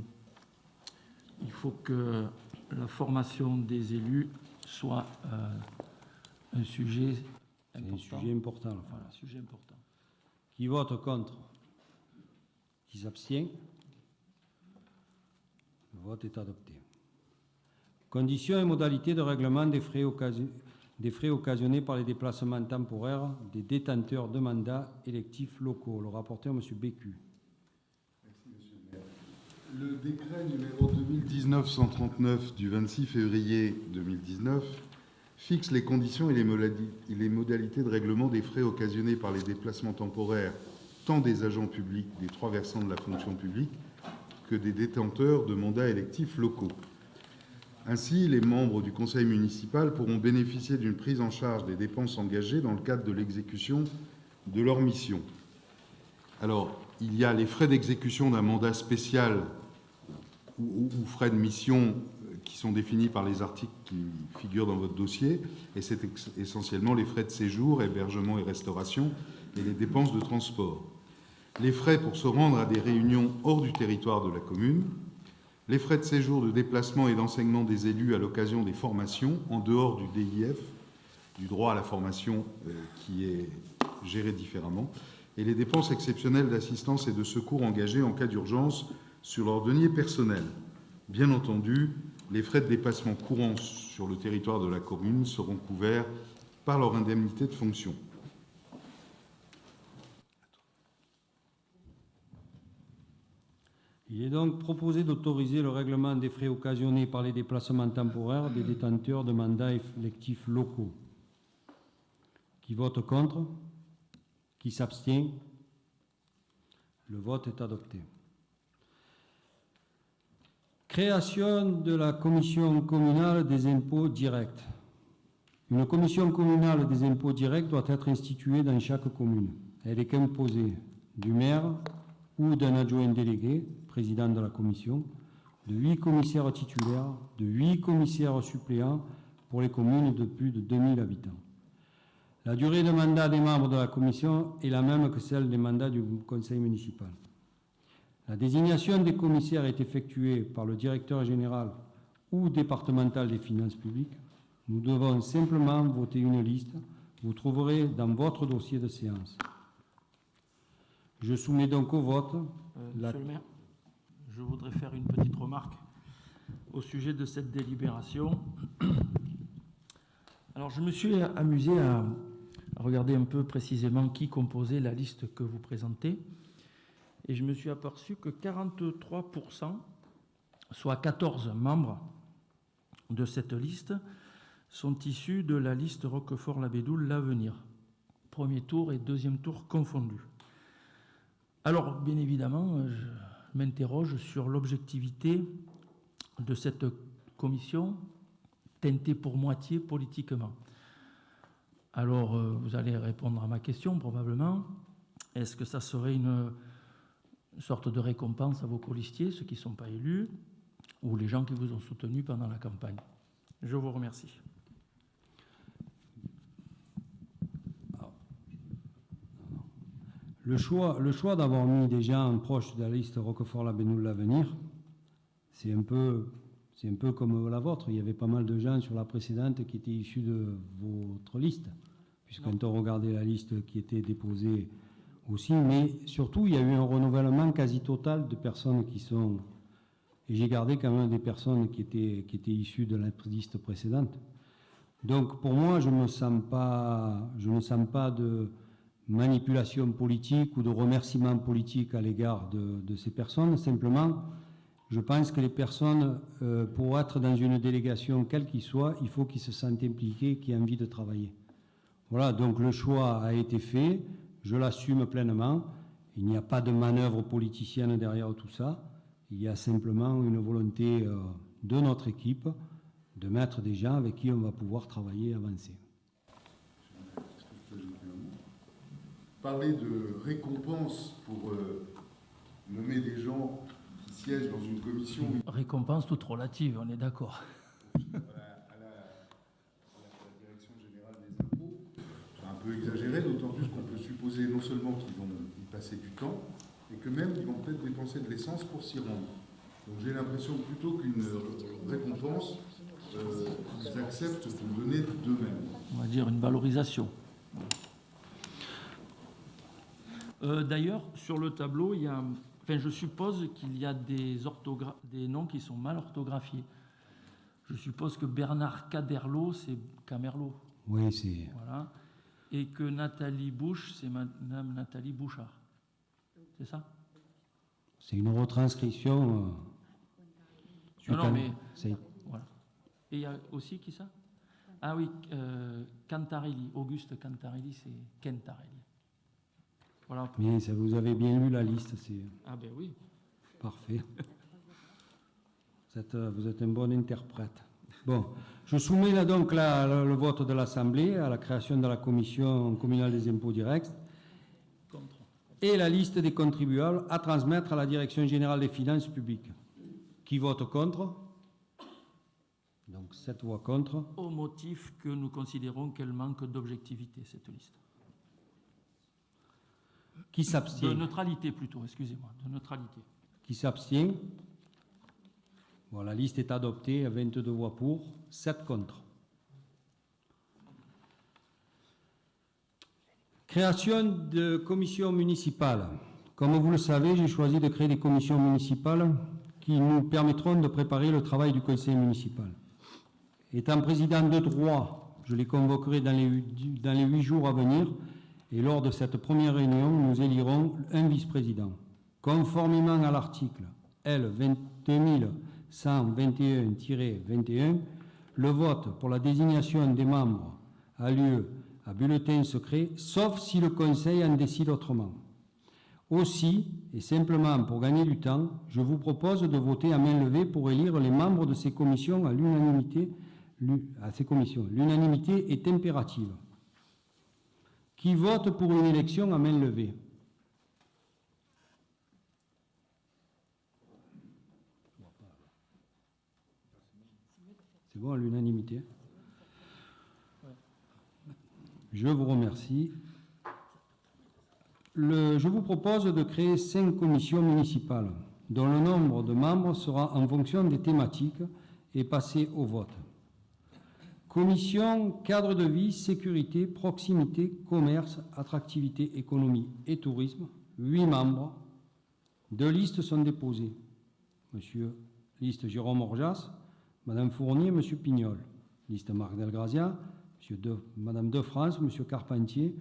il faut que la formation des élus soit un sujet important. C'est un sujet important. Là. Voilà, sujet important. Qui vote contre? Qui s'abstient? Le vote est adopté. Conditions et modalités de règlement des frais occasionnés par les déplacements temporaires des détenteurs de mandats électifs locaux. Le rapporteur, M. Bécu. Le décret numéro 2019-139 du 26 février 2019 fixe les conditions et les modalités de règlement des frais occasionnés par les déplacements temporaires tant des agents publics des 3 versants de la fonction publique que des détenteurs de mandats électifs locaux. Ainsi, les membres du conseil municipal pourront bénéficier d'une prise en charge des dépenses engagées dans le cadre de l'exécution de leur mission. Alors, il y a les frais d'exécution d'un mandat spécial ou frais de mission qui sont définis par les articles qui figurent dans votre dossier, et c'est essentiellement les frais de séjour, hébergement et restauration, et les dépenses de transport. Les frais pour se rendre à des réunions hors du territoire de la commune, les frais de séjour, de déplacement et d'enseignement des élus à l'occasion des formations, en dehors du DIF, du droit à la formation qui est géré différemment, et les dépenses exceptionnelles d'assistance et de secours engagées en cas d'urgence sur leur denier personnel. Bien entendu, les frais de déplacement courants sur le territoire de la commune seront couverts par leur indemnité de fonction. Il est donc proposé d'autoriser le règlement des frais occasionnés par les déplacements temporaires des détenteurs de mandats électifs locaux. Qui vote contre? Qui s'abstient? Le vote est adopté. Création de la commission communale des impôts directs. Une commission communale des impôts directs doit être instituée dans chaque commune. Elle est composée du maire ou d'un adjoint délégué, président de la commission, de 8 commissaires titulaires, de 8 commissaires suppléants pour les communes de plus de 2000 habitants. La durée de mandat des membres de la commission est la même que celle des mandats du conseil municipal. La désignation des commissaires est effectuée par le directeur général ou départemental des finances publiques. Nous devons simplement voter une liste. Vous trouverez dans votre dossier de séance. Je soumets donc au vote. Monsieur le maire, je voudrais faire une petite remarque au sujet de cette délibération. Alors, je me suis amusé à regarder un peu précisément qui composait la liste que vous présentez. Et je me suis aperçu que 43%, soit 14 membres de cette liste, sont issus de la liste Roquefort-Labédoul L'Avenir. premier tour et deuxième tour confondus. Alors, bien évidemment, je m'interroge sur l'objectivité de cette commission teintée pour moitié politiquement. Alors, vous allez répondre à ma question probablement. Est-ce que ça serait une sorte de récompense à vos colistiers, ceux qui ne sont pas élus, ou les gens qui vous ont soutenu pendant la campagne? Je vous remercie. Le choix d'avoir mis des gens proches de la liste Roquefort-la-Benoule l'Avenir, c'est un peu comme la vôtre. Il y avait pas mal de gens sur la précédente qui étaient issus de votre liste, puisque quand on regardait la liste qui était déposée aussi, mais surtout il y a eu un renouvellement quasi total de personnes qui sont... Et j'ai gardé quand même des personnes qui étaient issues de la liste précédente. Donc pour moi, je ne sens pas de manipulation politique ou de remerciement politique à l'égard de ces personnes. Simplement, je pense que les personnes, pour être dans une délégation, quelle qu'il soit, il faut qu'ils se sentent impliqués, qu'ils aient envie de travailler. Voilà, donc le choix a été fait, je l'assume pleinement. Il n'y a pas de manœuvre politicienne derrière tout ça. Il y a simplement une volonté de notre équipe de mettre des gens avec qui on va pouvoir travailler et avancer. Parler de récompense pour nommer des gens qui siègent dans une commission. Récompense toute relative, on est d'accord. À la direction générale des impôts, c'est un peu exagéré, d'autant plus qu'on peut supposer non seulement qu'ils vont y passer du temps, et que même ils vont peut-être dépenser de l'essence pour s'y rendre. Donc j'ai l'impression que plutôt qu'une récompense, ils acceptent de donner d'eux-mêmes. On va dire une valorisation. D'ailleurs, sur le tableau, il y a, je suppose qu'il y a des noms qui sont mal orthographiés. Je suppose que Bernard Caderlo, c'est Camerlo. Oui, c'est... Voilà. Et que Nathalie Bouche, c'est Madame Nathalie Bouchard. C'est ça? C'est une retranscription. Non, mais... Voilà. Et il y a aussi qui ça? Ah oui, Cantarelli. Auguste Cantarelli, c'est Kentarelli. Voilà. Mais ça, vous avez bien lu la liste, c'est... Ah ben oui. Parfait. Vous êtes un bon interprète. Bon, je soumets là donc le vote de l'Assemblée à la création de la Commission communale des impôts directs et la liste des contribuables à transmettre à la Direction générale des finances publiques. Qui vote contre? Donc 7 voix contre. Au motif que nous considérons qu'elle manque d'objectivité, cette liste. Qui s'abstient? De neutralité plutôt, excusez-moi, de neutralité. Qui s'abstient? Bon, la liste est adoptée à 22 voix pour, 7 contre. Création de commissions municipales. Comme vous le savez, j'ai choisi de créer des commissions municipales qui nous permettront de préparer le travail du conseil municipal. Étant président de droit, je les convoquerai dans les 8 jours à venir et lors de cette première réunion, nous élirons un vice-président. Conformément à l'article L. 2121-21, le vote pour la désignation des membres a lieu à bulletin secret, sauf si le Conseil en décide autrement. Aussi, et simplement pour gagner du temps, je vous propose de voter à main levée pour élire les membres de ces commissions à l'unanimité. L'unanimité est impérative. Qui vote pour une élection à main levée? C'est bon, à l'unanimité. Je vous remercie. Je vous propose de créer 5 commissions municipales, dont le nombre de membres sera en fonction des thématiques et passer au vote. Commission cadre de vie, sécurité, proximité, commerce, attractivité, économie et tourisme, 8 membres. 2 listes sont déposées. Liste Jérôme Orjas, Madame Fournier, Monsieur Pignol. Liste Marc Delgrazia, Madame De France, Monsieur Carpentier,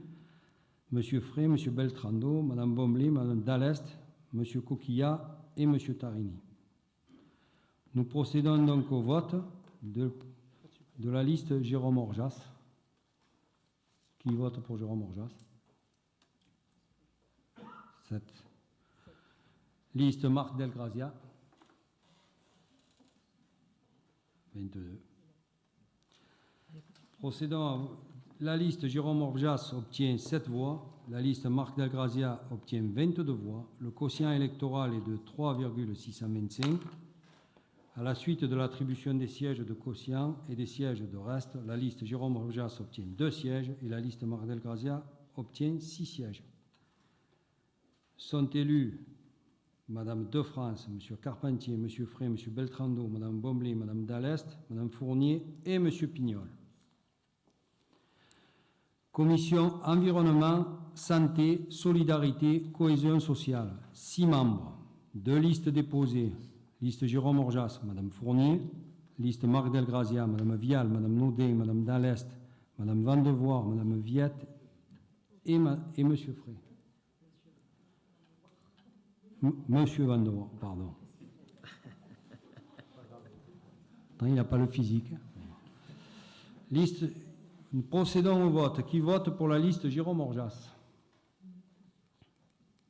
Monsieur Frey, Monsieur Beltrando, Madame Bomblé, Madame Dallest, Monsieur Coquillat et Monsieur Tarini. Nous procédons donc au vote de la liste Jérôme Orjas. Qui vote pour Jérôme Orjas? 7. Liste Marc Delgrazia. 22. Procédons à la liste Jérôme Orjas obtient 7 voix, la liste Marc Delgrazia obtient 22 voix, le quotient électoral est de 3,625. À la suite de l'attribution des sièges de quotient et des sièges de reste, la liste Jérôme Orjas obtient 2 sièges et la liste Marc Delgrazia obtient 6 sièges. Sont élus Madame De France, Monsieur Carpentier, Monsieur Frey, Monsieur Beltrando, Madame Bomblé, Madame Dallest, Madame Fournier et Monsieur Pignol. Commission environnement, santé, solidarité, cohésion sociale. 6 membres. 2 listes déposées. Liste Jérôme Orjas, Madame Fournier. Liste Marc Delgrazia, Madame Vial, Madame Naudet, Madame Dallest, Madame Vandevoire, Madame Viette et Monsieur Frey. Monsieur Vandevoire, pardon. Attends, il n'a pas le physique. Liste. Nous procédons au vote. Qui vote pour la liste Jérôme Orjas?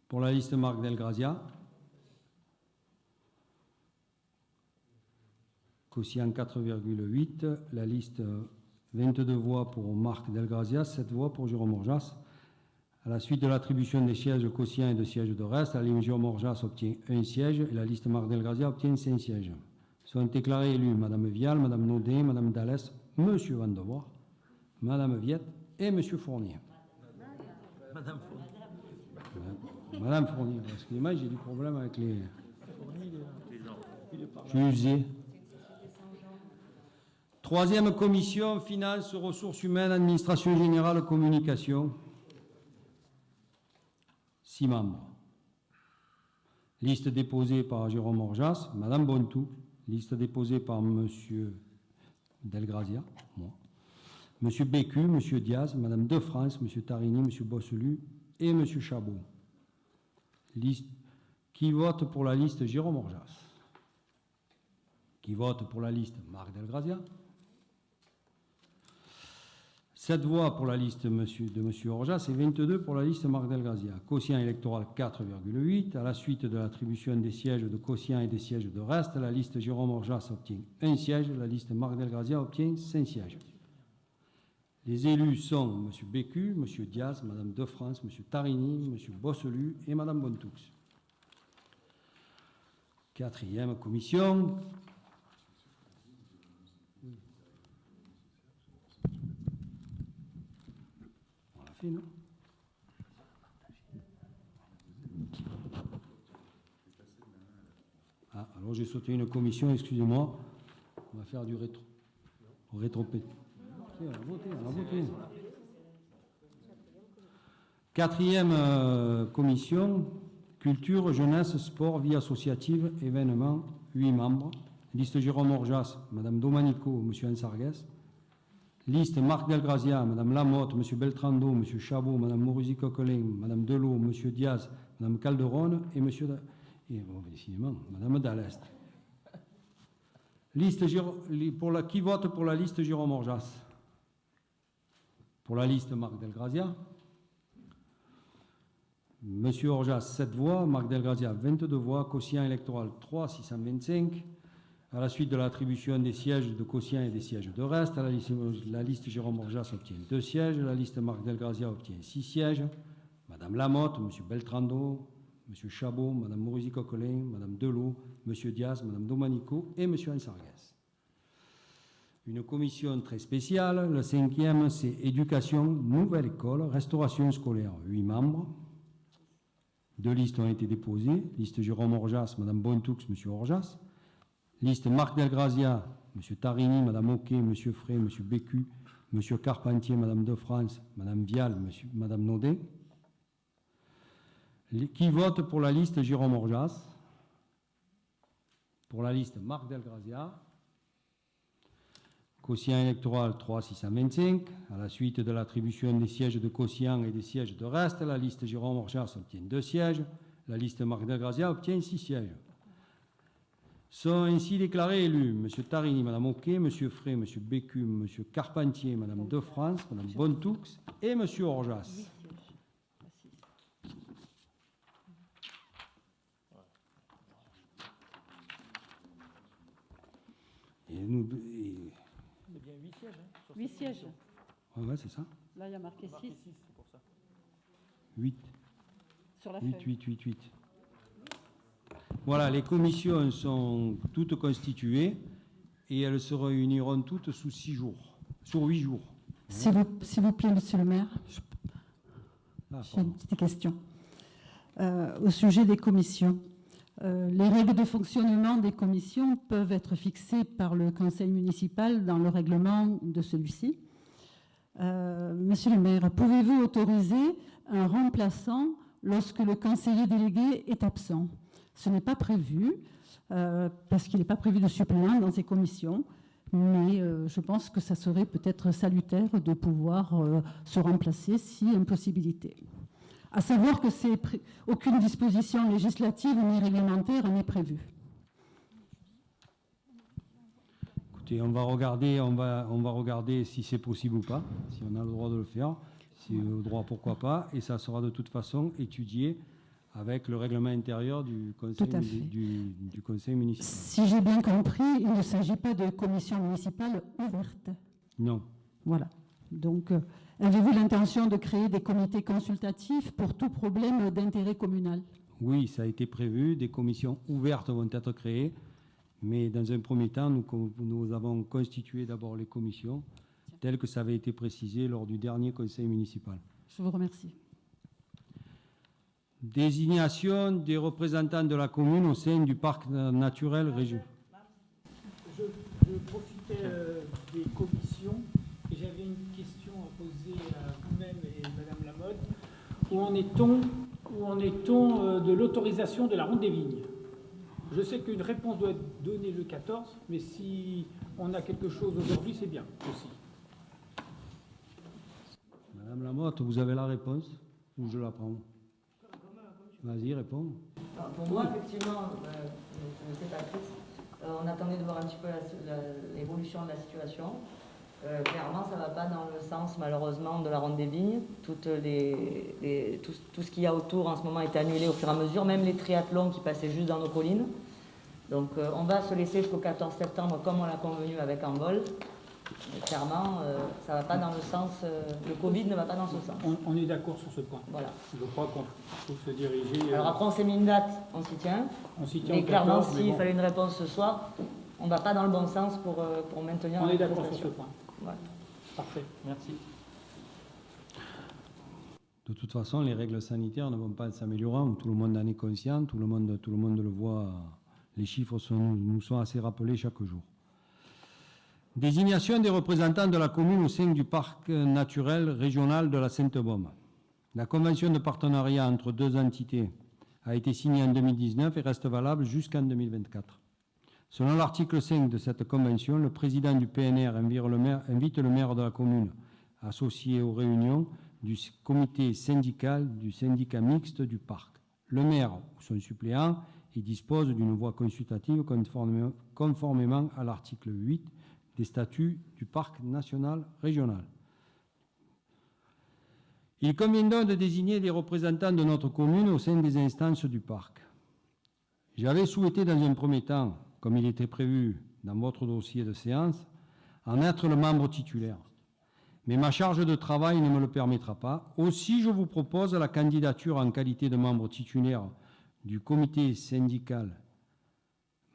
Pour la liste Marc Delgrazia? Quotient 4,8. La liste 22 voix pour Marc Delgrazia, 7 voix pour Jérôme Orjas. À la suite de l'attribution des sièges de quotient et de sièges de reste, la liste Jérôme Orjas obtient 1 siège et la liste Marc Delgrazia obtient 5 sièges. Sont déclarés élus Madame Vial, Madame Naudet, Madame Dallès, Monsieur Vandevoire, Madame Viette et Monsieur Fournier. Madame Fournier. Madame Fournier, excusez-moi, j'ai du problème avec les... Fournier, il est par là. Je suis usé. 3e commission, finances, ressources humaines, administration générale, communication. 6 membres. Liste déposée par Jérôme Orjas, Madame Bontou. Liste déposée par Monsieur Delgrazia, moi. Monsieur Bécu, Monsieur Diaz, Madame De France, Monsieur Tarini, Monsieur Bosselu et Monsieur Chabot. Liste. Qui vote pour la liste Jérôme Orjas? Qui vote pour la liste Marc Delgrazia? 7 voix pour la liste de Monsieur Orjas et 22 pour la liste Marc Delgrazia. Quotient électoral 4,8. À la suite de l'attribution des sièges de quotient et des sièges de reste, la liste Jérôme Orjas obtient 1 siège, la liste Marc Delgrazia obtient 5 sièges. Les élus sont M. Bécu, M. Diaz, Mme De France, M. Tarini, M. Bosselu et Mme Bontoux. 4e commission. On l'a fait, non? Ah, alors j'ai sauté une commission, excusez-moi. On va faire du rétropé. On a voté. 4e commission, culture, jeunesse, sport, vie associative, événements, 8 membres. Liste Jérôme Orjas, Madame Domanico, Monsieur Ansargues. Liste Marc Delgrazia, Madame Lamotte, Monsieur Beltrando, Monsieur Chabot, Madame Mourouzi-Coquelin, Madame Delot, Monsieur Diaz, Madame Calderon et décidément, Madame Dallest. Liste qui vote pour la liste Jérôme Orjas? Pour la liste Marc Delgrazia, Monsieur Orjas 7 voix, Marc Delgrazia 22 voix, quotient électoral 3,625. À la suite de l'attribution des sièges de quotient et des sièges de reste, la liste Jérôme Orjas obtient 2 sièges, la liste Marc Delgrazia obtient 6 sièges. Madame Lamotte, Monsieur Beltrando, Monsieur Chabot, Madame Mourouzi-Coquelin, Madame Delot, Monsieur Diaz, Madame Domanico et Monsieur Ansargues. Une commission très spéciale. Le 5e, c'est éducation, nouvelle école, restauration scolaire, 8 membres. 2 listes ont été déposées. Liste Jérôme Orjas, Madame Bontoux, Monsieur Orjas. Liste Marc Delgrazia, Monsieur Tarini, Madame Oquet, Monsieur Frey, Monsieur Bécu, Monsieur Carpentier, Madame De France, Madame Vial, Madame Naudet. Qui vote pour la liste Jérôme Orjas? Pour la liste Marc Delgrazia. Quotient électoral 3,625. À la suite de l'attribution des sièges de quotient et des sièges de reste, la liste Jérôme Orjas obtient 2 sièges. La liste Marc Delgrazia obtient 6 sièges. Sont ainsi déclarés élus M. Tarini, Mme Oquet, M. Frey, M. Bécu, M. Carpentier, Mme De France, Mme Bontoux et M. Orjas. 8 sièges. Pas 6. Et nous, C'est bien 8 sièges. 8 sièges. ouais, c'est ça. Là, il y a marqué 6 c'est pour ça. 8, sur la 8, feuille. 8, 8, 8. Voilà, les commissions sont toutes constituées et elles se réuniront toutes sous 6 jours, sur 8 jours. S'il vous plaît, Monsieur le maire, Ah, j'ai une petite question. Au sujet des commissions, les règles de fonctionnement des commissions peuvent être fixées par le conseil municipal dans le règlement de celui-ci. Monsieur le maire, pouvez-vous autoriser un remplaçant lorsque le conseiller délégué est absent? Ce n'est pas prévu, parce qu'il n'est pas prévu de suppléant dans ces commissions, mais je pense que ça serait peut-être salutaire de pouvoir se remplacer si impossibilité. À savoir que aucune disposition législative ni réglementaire n'est prévue. Écoutez, on va regarder si c'est possible ou pas, si on a le droit de le faire. Si le droit, pourquoi pas. Et ça sera de toute façon étudié avec le règlement intérieur du conseil, Tout à fait. du conseil municipal. Si j'ai bien compris, il ne s'agit pas de commission municipale ouverte. Non. Voilà. Donc, avez-vous l'intention de créer des comités consultatifs pour tout problème d'intérêt communal? Oui, ça a été prévu. Des commissions ouvertes vont être créées. Mais dans un premier temps, nous avons constitué d'abord les commissions, telles que ça avait été précisé lors du dernier conseil municipal. Je vous remercie. Désignation des représentants de la commune au sein du parc naturel régional. Je profitais des commissions et j'avais une question à poser à vous-même et Madame Lamotte. Où en est-on de l'autorisation de la ronde des vignes? Je sais qu'une réponse doit être donnée le 14, mais si on a quelque chose aujourd'hui, c'est bien aussi. Madame Lamotte, vous avez la réponse ou je la prends? Vas-y, réponds. Alors, pour moi, effectivement, je sais Patrice, on attendait de voir un petit peu l'évolution de la situation. Clairement, ça ne va pas dans le sens, malheureusement, de la ronde des vignes. Tout ce qu'il y a autour en ce moment est annulé au fur et à mesure, même les triathlons qui passaient juste dans nos collines. Donc, on va se laisser jusqu'au 14 septembre, comme on l'a convenu avec Envol. Mais clairement, ça ne va pas dans le sens. Le Covid ne va pas dans ce sens. On est d'accord sur ce point. Voilà. Je crois qu'on faut se diriger. Alors après, on s'est mis une date, on s'y tient. On s'y tient Mais au clairement, 14, mais s'il bon, fallait une réponse ce soir, on ne va pas dans le bon sens pour maintenir on la est d'accord sur ce prestation. point. Voilà. Parfait. Merci. De toute façon, les règles sanitaires ne vont pas s'améliorer. Tout le monde en est conscient, tout le monde le voit. Les chiffres nous sont assez rappelés chaque jour. Désignation des représentants de la commune au sein du parc naturel régional de la Sainte-Baume. La convention de partenariat entre deux entités a été signée en 2019 et reste valable jusqu'en 2024. Selon l'article 5 de cette convention, le président du PNR invite le maire de la commune associé aux réunions du comité syndical du syndicat mixte du parc. Le maire ou son suppléant y dispose d'une voix consultative conformément à l'article 8 des statuts du parc national régional. Il convient donc de désigner les représentants de notre commune au sein des instances du parc. J'avais souhaité dans un premier temps, comme il était prévu dans votre dossier de séance, en être le membre titulaire. Mais ma charge de travail ne me le permettra pas. Aussi, je vous propose la candidature en qualité de membre titulaire du comité syndical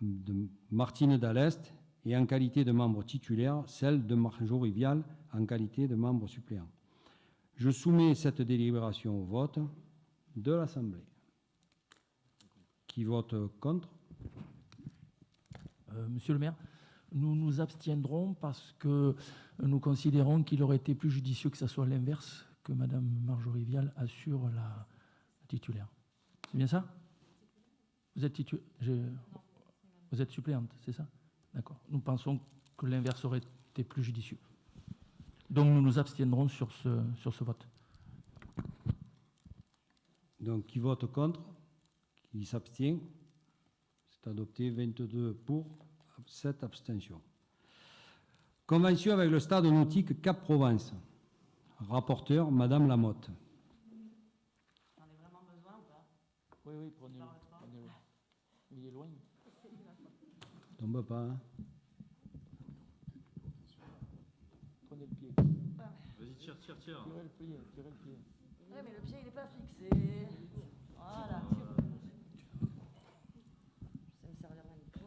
de Martine d'Alest et en qualité de membre titulaire, celle de Marjorie Vial en qualité de membre suppléant. Je soumets cette délibération au vote de l'Assemblée. Qui vote contre? Monsieur le maire, nous nous abstiendrons parce que nous considérons qu'il aurait été plus judicieux que ce soit l'inverse, que Madame Marjorie Vial assure la titulaire. C'est bien ça? Vous êtes suppléante, c'est ça? D'accord. Nous pensons que l'inverse aurait été plus judicieux. Donc nous nous abstiendrons sur ce vote. Donc, qui vote contre? Qui s'abstient? C'est adopté 22 pour, 7 abstentions. Convention avec le stade nautique Cap-Provence. Rapporteur, Madame Lamotte. J'en ai vraiment besoin ou pas? Oui, oui, prenez-le. Il est loin. Tombe pas, hein. Prenez le pied. Vas-y, tire. Tirez le pied. Ouais, mais le pied, il n'est pas fixé. Voilà. Je sais me servir d'un micro.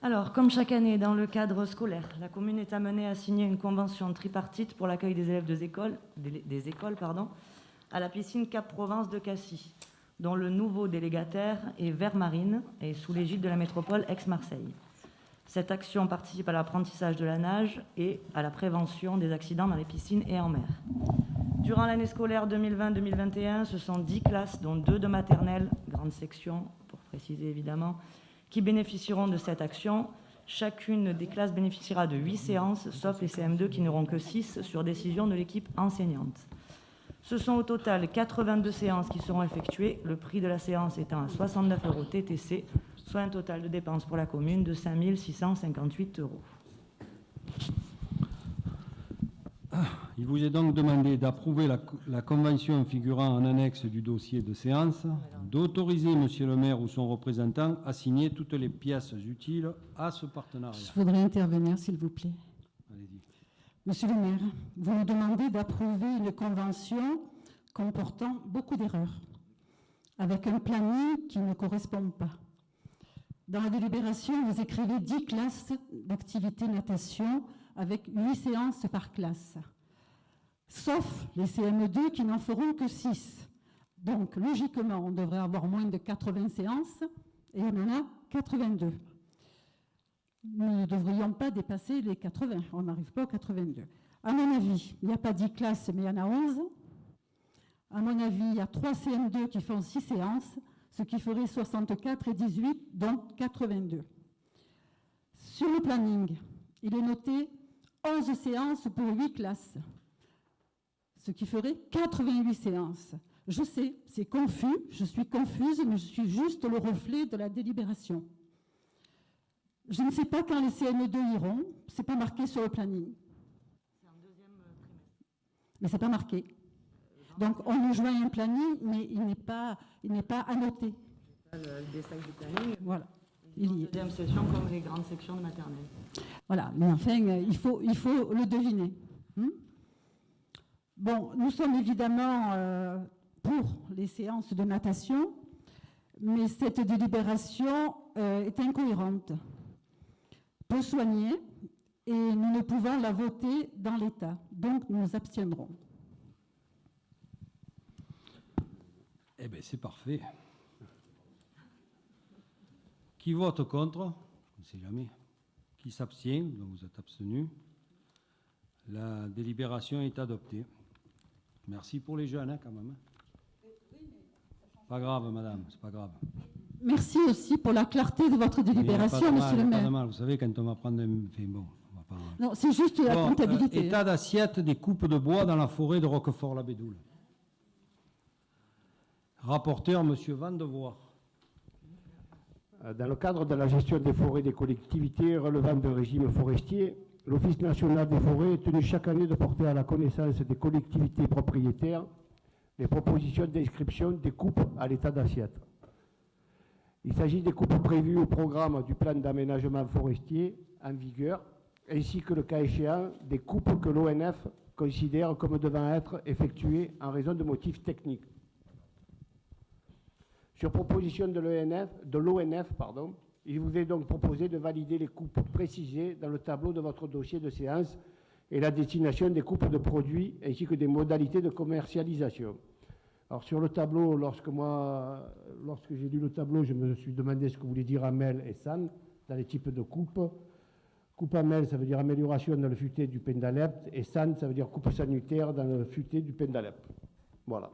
Alors, comme chaque année dans le cadre scolaire, la commune est amenée à signer une convention tripartite pour l'accueil des élèves des écoles, à la piscine Cap Provence de Cassis, dont le nouveau délégataire est Vert Marine et sous l'égide de la métropole Aix-Marseille. Cette action participe à l'apprentissage de la nage et à la prévention des accidents dans les piscines et en mer. Durant l'année scolaire 2020-2021, ce sont 10 classes, dont 2 de maternelle, grande section, pour préciser évidemment, qui bénéficieront de cette action. Chacune des classes bénéficiera de 8 séances, sauf les CM2 qui n'auront que 6 sur décision de l'équipe enseignante. Ce sont au total 82 séances qui seront effectuées, le prix de la séance étant à 69 € TTC, soit un total de dépenses pour la commune de 5 658 €. Il vous est donc demandé d'approuver la convention figurant en annexe du dossier de séance, d'autoriser Monsieur le maire ou son représentant à signer toutes les pièces utiles à ce partenariat. Je voudrais intervenir, s'il vous plaît. Allez-y. Monsieur le maire, vous nous demandez d'approuver une convention comportant beaucoup d'erreurs, avec un planning qui ne correspond pas. Dans la délibération, vous écrivez 10 classes d'activité natation avec 8 séances par classe, sauf les CM2 qui n'en feront que 6. Donc, logiquement, on devrait avoir moins de 80 séances et on en a 82. Nous ne devrions pas dépasser les 80, on n'arrive pas aux 82. À mon avis, il n'y a pas 10 classes, mais il y en a 11. À mon avis, il y a 3 CM2 qui font 6 séances, ce qui ferait 64 et 18, donc 82. Sur le planning, il est noté 11 séances pour 8 classes, ce qui ferait 88 séances. Je sais, c'est confus, je suis confuse, mais je suis juste le reflet de la délibération. Je ne sais pas quand les CM2 iront, c'est pas marqué sur le planning. C'est en deuxième trimestre. Mais c'est pas marqué. Donc on nous joint un planning, mais il n'est pas annoté. Le détail du planning. Voilà. Il y a deuxième section comme les grandes sections de maternelle. Voilà, mais enfin, il faut le deviner. Bon, nous sommes évidemment pour les séances de natation, mais cette délibération est incohérente, peu soignée, et nous ne pouvons la voter dans l'état. Donc, nous nous abstiendrons. Eh bien, c'est parfait. Qui vote contre? On ne sait jamais. Qui s'abstient? Donc vous êtes abstenu. La délibération est adoptée. Merci pour les jeunes, hein, quand même. Pas grave, madame, c'est pas grave. Merci aussi pour la clarté de votre délibération, monsieur le Pas de maire. mal. Vous savez, quand on va prendre un... Enfin, bon, on va pas... Non, c'est juste la Bon, comptabilité. état d'assiette des coupes de bois dans la forêt de Roquefort-la-Bédoule. Rapporteur, monsieur Van de Voort. Dans le cadre de la gestion des forêts des collectivités relevant d'un régime forestier, l'Office national des forêts est tenu chaque année de porter à la connaissance des collectivités propriétaires les propositions d'inscription des coupes à l'état d'assiette. Il s'agit des coupes prévues au programme du plan d'aménagement forestier en vigueur, ainsi que le cas échéant des coupes que l'ONF considère comme devant être effectuées en raison de motifs techniques. Sur proposition de l'ONF, il vous est donc proposé de valider les coupes précisées dans le tableau de votre dossier de séance et la destination des coupes de produits ainsi que des modalités de commercialisation. Alors sur le tableau, lorsque j'ai lu le tableau, je me suis demandé ce que voulait dire AMEL et SAN dans les types de coupes. Coupe AMEL, ça veut dire amélioration dans le futé du pendalepte, et SAN, ça veut dire coupe sanitaire dans le futé du pendalepte. Voilà.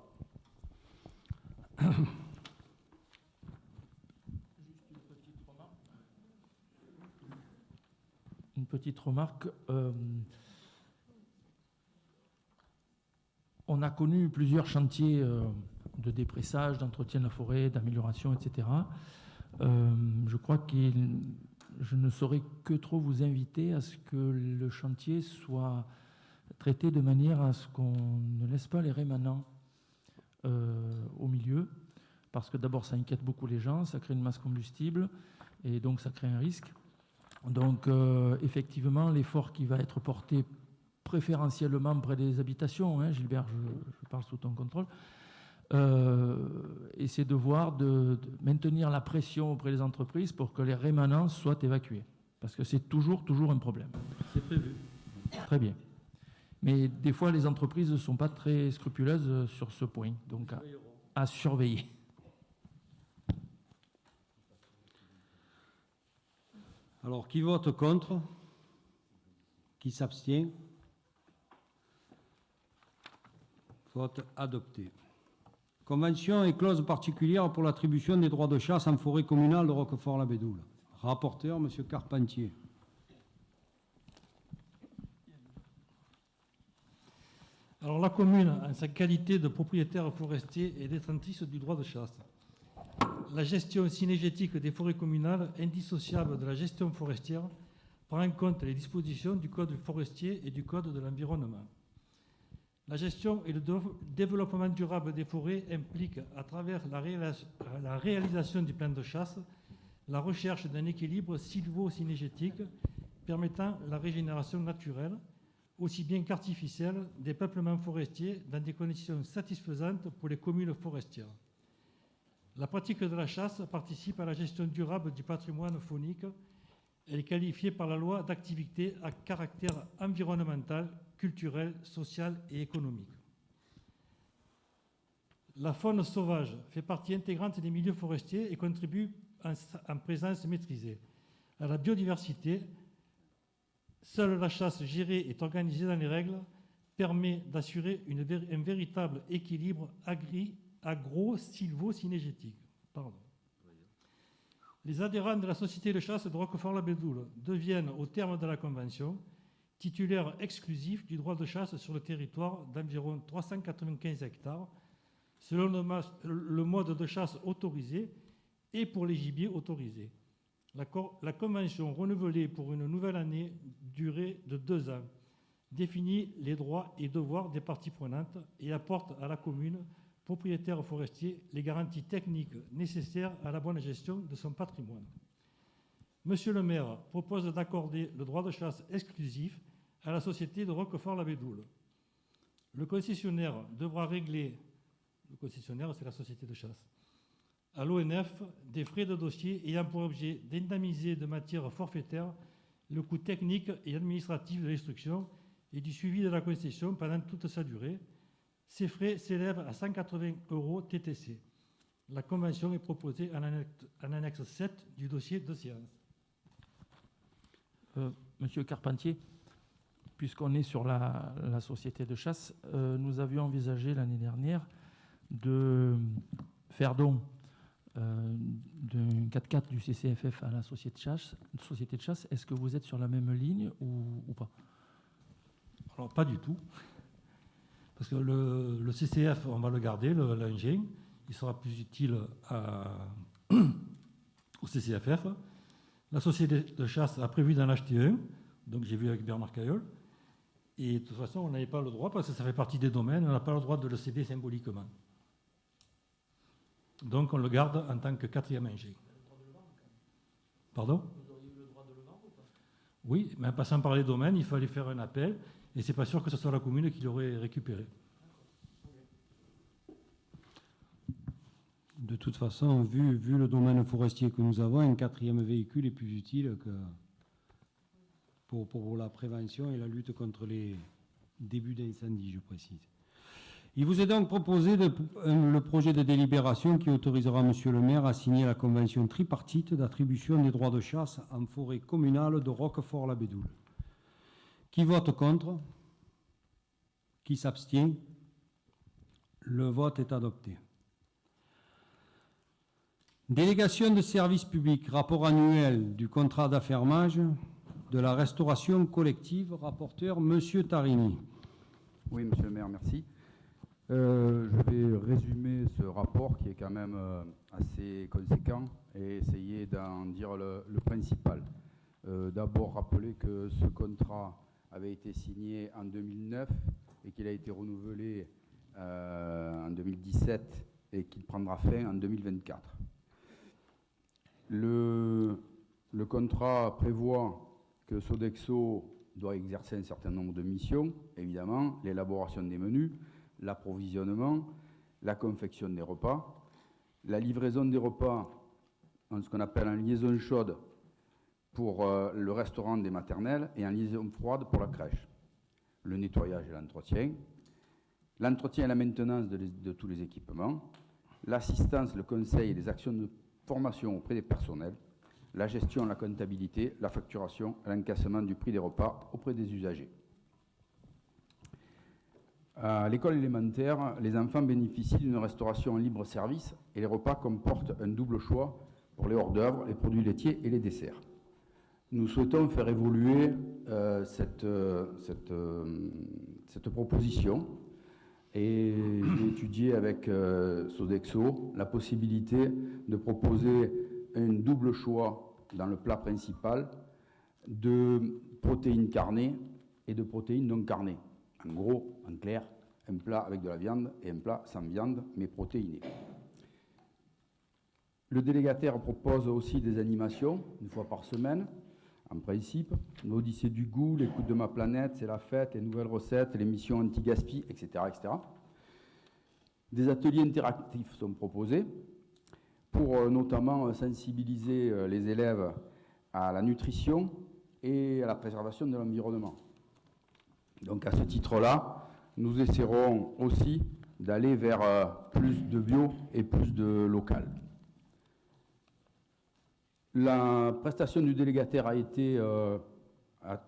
Une petite remarque. On a connu plusieurs chantiers de dépressage, d'entretien de la forêt, d'amélioration, etc. Je crois que je ne saurais que trop vous inviter à ce que le chantier soit traiter de manière à ce qu'on ne laisse pas les rémanents au milieu, parce que d'abord ça inquiète beaucoup les gens, ça crée une masse combustible et donc ça crée un risque. Donc effectivement, l'effort qui va être porté préférentiellement près des habitations, hein, Gilbert, je parle sous ton contrôle, et c'est de maintenir la pression auprès des entreprises pour que les rémanents soient évacués, parce que c'est toujours un problème. C'est prévu. Très bien. Mais des fois, les entreprises ne sont pas très scrupuleuses sur ce point, donc à surveiller. Alors, qui vote contre? Qui s'abstient? Vote adopté. Convention et clause particulière pour l'attribution des droits de chasse en forêt communale de Roquefort-la-Bédoule. Rapporteur, M. Carpentier. Alors la commune, en sa qualité de propriétaire forestier, est détentrice du droit de chasse. La gestion synégétique des forêts communales, indissociable de la gestion forestière, prend en compte les dispositions du Code forestier et du Code de l'environnement. La gestion et le développement durable des forêts impliquent, à travers la réalisation du plan de chasse, la recherche d'un équilibre sylvo-synégétique permettant la régénération naturelle, aussi bien qu'artificielle, des peuplements forestiers dans des conditions satisfaisantes pour les communes forestières. La pratique de la chasse participe à la gestion durable du patrimoine faunique. Elle est qualifiée par la loi d'activité à caractère environnemental, culturel, social et économique. La faune sauvage fait partie intégrante des milieux forestiers et contribue en présence maîtrisée à la biodiversité. Seule la chasse gérée et organisée dans les règles permet d'assurer un véritable équilibre agro-sylvo-synégétique. Les adhérents de la société de chasse de Roquefort-la-Bédoule deviennent, au terme de la convention, titulaires exclusifs du droit de chasse sur le territoire d'environ 395 hectares, selon le mode de chasse autorisé et pour les gibiers autorisés. La convention renouvelée pour une nouvelle année durée de 2 ans définit les droits et devoirs des parties prenantes et apporte à la commune propriétaire forestier les garanties techniques nécessaires à la bonne gestion de son patrimoine. Monsieur le maire propose d'accorder le droit de chasse exclusif à la société de Roquefort-la-Bédoule. Le concessionnaire devra régler, le concessionnaire c'est la société de chasse, à l'ONF des frais de dossier ayant pour objet d'indemniser de matière forfaitaire le coût technique et administratif de l'instruction et du suivi de la concession pendant toute sa durée. Ces frais s'élèvent à 180 € TTC. La convention est proposée en annexe 7 du dossier de séance. Monsieur Carpentier, puisqu'on est sur la société de chasse, nous avions envisagé l'année dernière de faire don d'un 4x4 du CCFF à la société de chasse. Est-ce que vous êtes sur la même ligne ou pas? Alors, pas du tout. Parce que le CCF, on va le garder, l'engin. Il sera plus utile au CCFF. La société de chasse a prévu d'en acheter un. Donc, j'ai vu avec Bernard Cailleul. Et de toute façon, on n'avait pas le droit, parce que ça fait partie des domaines, on n'a pas le droit de le céder symboliquement. Donc, on le garde en tant que 4e engin. Pardon? Vous auriez eu le droit de le vendre ou pas? Oui, mais en passant par les domaines, il fallait faire un appel, et c'est pas sûr que ce soit la commune qui l'aurait récupéré. De toute façon, vu le domaine forestier que nous avons, un 4e véhicule est plus utile que pour la prévention et la lutte contre les débuts d'incendie, je précise. Il vous est donc proposé le projet de délibération qui autorisera Monsieur le maire à signer la convention tripartite d'attribution des droits de chasse en forêt communale de Roquefort-la-Bédoule. Qui vote contre? Qui s'abstient? Le vote est adopté. Délégation de service public, rapport annuel du contrat d'affermage de la restauration collective, rapporteur Monsieur Tarini. Oui, Monsieur le maire, merci. Je vais résumer ce rapport qui est quand même assez conséquent et essayer d'en dire le principal. D'abord, rappeler que ce contrat avait été signé en 2009 et qu'il a été renouvelé en 2017 et qu'il prendra fin en 2024. Le contrat prévoit que Sodexo doit exercer un certain nombre de missions, évidemment, l'élaboration des menus, l'approvisionnement, la confection des repas, la livraison des repas en ce qu'on appelle en liaison chaude pour le restaurant des maternelles et en liaison froide pour la crèche, le nettoyage et l'entretien et la maintenance de tous les équipements, l'assistance, le conseil et les actions de formation auprès des personnels, la gestion, la comptabilité, la facturation, l'encaissement du prix des repas auprès des usagers. À l'école élémentaire, les enfants bénéficient d'une restauration en libre service et les repas comportent un double choix pour les hors-d'œuvre, les produits laitiers et les desserts. Nous souhaitons faire évoluer cette proposition et j'ai étudié avec Sodexo la possibilité de proposer un double choix dans le plat principal de protéines carnées et de protéines non carnées. En gros, en clair, un plat avec de la viande et un plat sans viande, mais protéiné. Le délégataire propose aussi des animations, une fois par semaine, en principe. L'Odyssée du goût, l'écoute de ma planète, c'est la fête, les nouvelles recettes, les missions anti-gaspi, etc., etc. Des ateliers interactifs sont proposés pour notamment sensibiliser les élèves à la nutrition et à la préservation de l'environnement. Donc à ce titre-là, nous essaierons aussi d'aller vers plus de bio et plus de local. La prestation du délégataire a été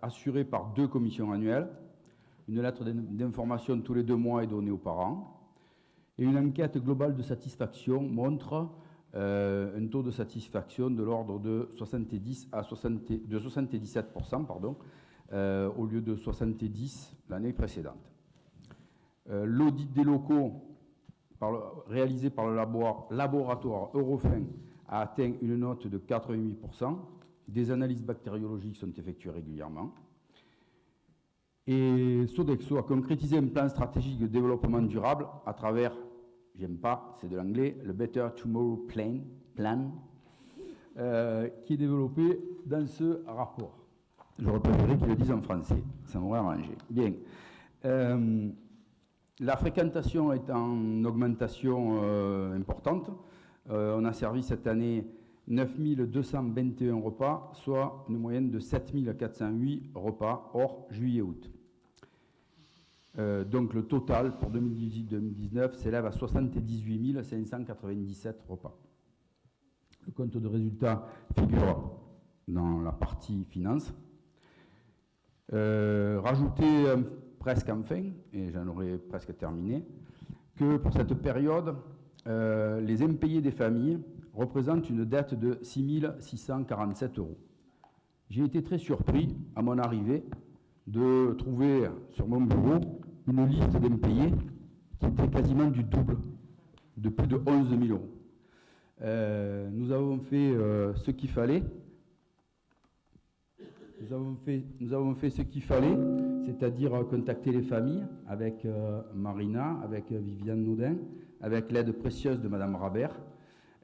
assurée par 2 commissions annuelles. Une lettre d'information tous les 2 mois est donnée aux parents. Et une enquête globale de satisfaction montre un taux de satisfaction de l'ordre de 77%, au lieu de 70% l'année précédente. L'audit des locaux réalisé par le laboratoire Eurofin a atteint une note de 88%. Des analyses bactériologiques sont effectuées régulièrement. Et Sodexo a concrétisé un plan stratégique de développement durable à travers, j'aime pas, c'est de l'anglais, le Better Tomorrow Plan, qui est développé dans ce rapport. J'aurais préféré qu'ils le disent en français, ça m'aurait arrangé. Bien. La fréquentation est en augmentation importante. On a servi cette année 9 221 repas, soit une moyenne de 7 408 repas hors juillet-août. Donc le total pour 2018-2019 s'élève à 78 597 repas. Le compte de résultat figure dans la partie finance. Rajouter presque enfin, et j'en aurai presque terminé, que pour cette période, les impayés des familles représentent une dette de 6 647 €. J'ai été très surpris à mon arrivée de trouver sur mon bureau une liste d'impayés qui était quasiment du double, de plus de 11 000 €. Nous avons fait ce qu'il fallait. Nous avons fait ce qu'il fallait, c'est-à-dire contacter les familles avec Marina, avec Viviane Naudin, avec l'aide précieuse de Madame Rabert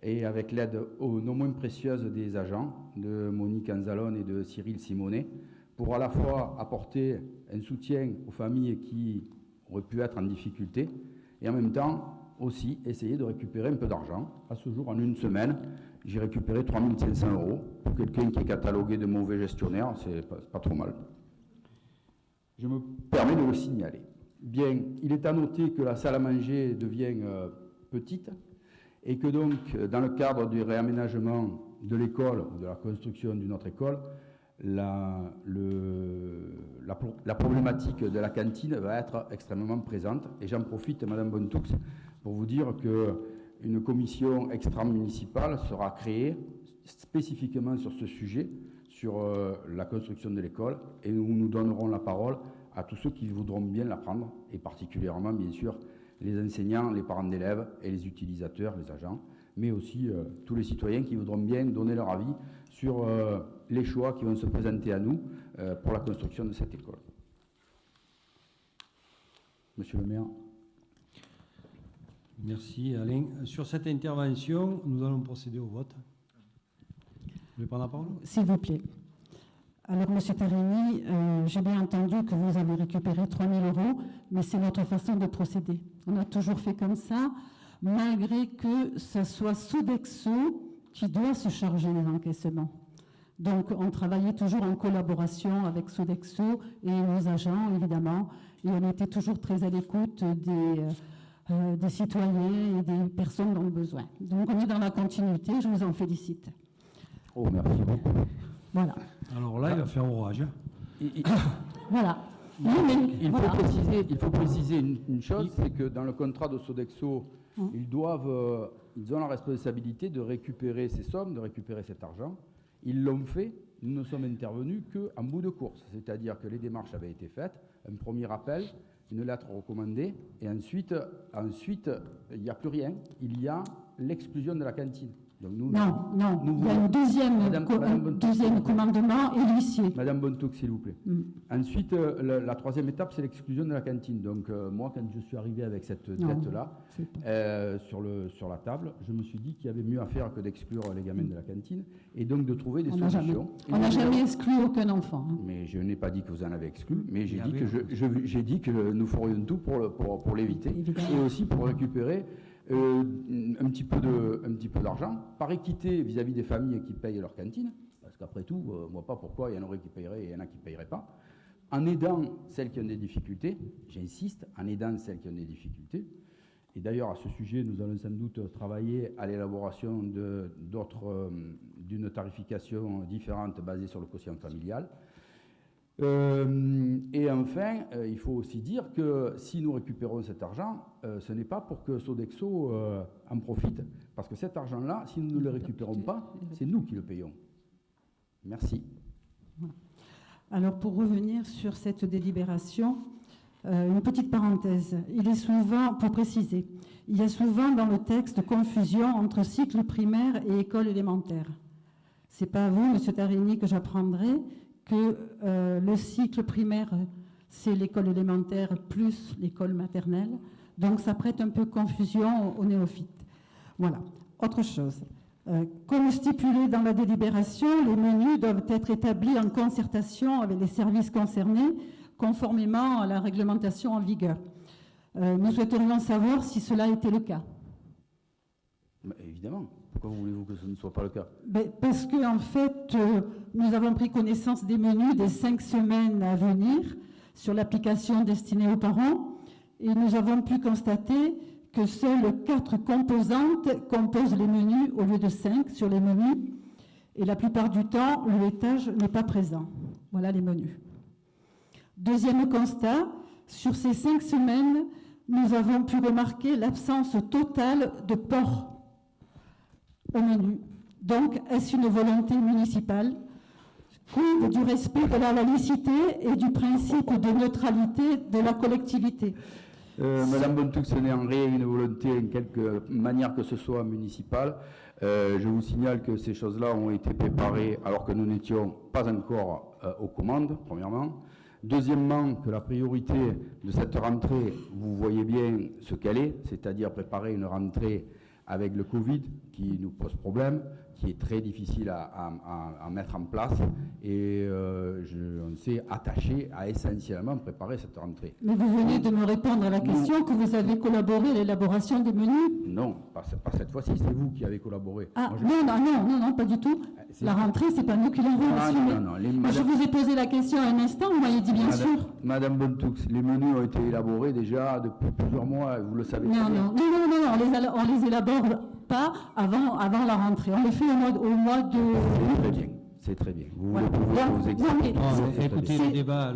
et avec l'aide non moins précieuse des agents de Monique Anzalone et de Cyril Simonet pour à la fois apporter un soutien aux familles qui auraient pu être en difficulté et en même temps aussi essayer de récupérer un peu d'argent. À ce jour, en une semaine, j'ai récupéré 3 500 €. Pour quelqu'un qui est catalogué de mauvais gestionnaire, c'est pas trop mal. Je me permets de le signaler. Bien, il est à noter que la salle à manger devient petite et que donc, dans le cadre du réaménagement de l'école, de la construction d'une autre école, la problématique de la cantine va être extrêmement présente. Et j'en profite, Madame Bontoux, pour vous dire qu'une commission extra-municipale sera créée spécifiquement sur ce sujet, sur la construction de l'école, et nous donnerons la parole à tous ceux qui voudront bien l'apprendre, et particulièrement, bien sûr, les enseignants, les parents d'élèves et les utilisateurs, les agents, mais aussi tous les citoyens qui voudront bien donner leur avis sur les choix qui vont se présenter à nous pour la construction de cette école. Monsieur le maire. Merci Alain. Sur cette intervention, nous allons procéder au vote. Vous voulez prendre la parole? S'il vous plaît. Alors, Monsieur Tarini, j'ai bien entendu que vous avez récupéré 3 000 €, mais c'est notre façon de procéder. On a toujours fait comme ça, malgré que ce soit Sodexo qui doit se charger des encaissements. Donc, on travaillait toujours en collaboration avec Sodexo et nos agents, évidemment, et on était toujours très à l'écoute des citoyens et des personnes dans le besoin. Donc, on est dans la continuité, je vous en félicite. Oh, merci beaucoup. Voilà. Alors là, il va faire orage. Voilà. Il faut préciser une chose, c'est que dans le contrat de Sodexo, ils ont la responsabilité de récupérer ces sommes, de récupérer cet argent. Ils l'ont fait, nous ne sommes intervenus qu'en bout de course, c'est-à-dire que les démarches avaient été faites, un premier appel, une lettre recommandée, et ensuite il n'y a plus rien, il y a l'exclusion de la cantine. Donc nous, non, il y a un deuxième commandement et l'huissier. Madame Bontoux, s'il vous plaît. Ensuite, la troisième étape, c'est l'exclusion de la cantine. Donc moi, quand je suis arrivé avec cette dette-là sur la table, je me suis dit qu'il y avait mieux à faire que d'exclure les gamins de la cantine et donc de trouver des solutions. On n'a jamais exclu aucun enfant. Mais je n'ai pas dit que vous en avez exclu, mais j'ai dit que nous ferions tout pour l'éviter et aussi pour récupérer un petit peu d'argent, par équité vis-à-vis des familles qui payent leur cantine, parce qu'après tout, je ne vois pas pourquoi il y en aurait qui paieraient et il y en a qui ne paieraient pas, en aidant celles qui ont des difficultés, j'insiste, en aidant celles qui ont des difficultés. Et d'ailleurs, à ce sujet, nous allons sans doute travailler à l'élaboration d'une tarification différente basée sur le quotient familial. Et enfin, il faut aussi dire que si nous récupérons cet argent, ce n'est pas pour que Sodexo en profite. Parce que cet argent-là, si nous ne le récupérons pas, c'est nous qui le payons. Merci. Alors, pour revenir sur cette délibération, une petite parenthèse. Il est souvent, pour préciser, il y a souvent dans le texte confusion entre cycle primaire et école élémentaire. Ce n'est pas à vous, M. Tarini, que j'apprendrai que le cycle primaire, c'est l'école élémentaire plus l'école maternelle. Donc, ça prête un peu confusion aux néophytes. Voilà. Autre chose. Comme stipulé dans la délibération, les menus doivent être établis en concertation avec les services concernés, conformément à la réglementation en vigueur. Nous souhaiterions savoir si cela était le cas. Évidemment. Pourquoi voulez-vous que ce ne soit pas le cas? Parce qu'en fait, nous avons pris connaissance des menus des 5 semaines à venir sur l'application destinée aux parents et nous avons pu constater que seules 4 composantes composent les menus au lieu de 5 sur les menus et la plupart du temps, le laitage n'est pas présent. Voilà les menus. Deuxième constat, sur ces 5 semaines, nous avons pu remarquer l'absence totale de porc au menu. Donc, est-ce une volonté municipale? Quid du respect de la laïcité et du principe de neutralité de la collectivité? Madame Bontoux, ce n'est en rien une volonté, en quelque manière que ce soit municipale. Je vous signale que ces choses-là ont été préparées alors que nous n'étions pas encore aux commandes, premièrement. Deuxièmement, que la priorité de cette rentrée, vous voyez bien ce qu'elle est, c'est-à-dire préparer une rentrée avec le Covid qui nous pose problème, qui est très difficile à mettre en place et on s'est attaché à essentiellement préparer cette rentrée. Mais vous venez de me répondre à la question que vous avez collaboré à l'élaboration des menus? Non, pas cette fois-ci, c'est vous qui avez collaboré. Ah, non, pas du tout. La rentrée, c'est pas nous qui l'avons assumée. Je vous ai posé la question à un instant, vous m'avez dit bien sûr. Madame Bontoux, les menus ont été élaborés déjà depuis plusieurs mois, vous le savez. Non, on les élabore pas avant la rentrée. On les fait au mois de... C'est très bien. Vous voilà. vous expliquer. Écoutez, le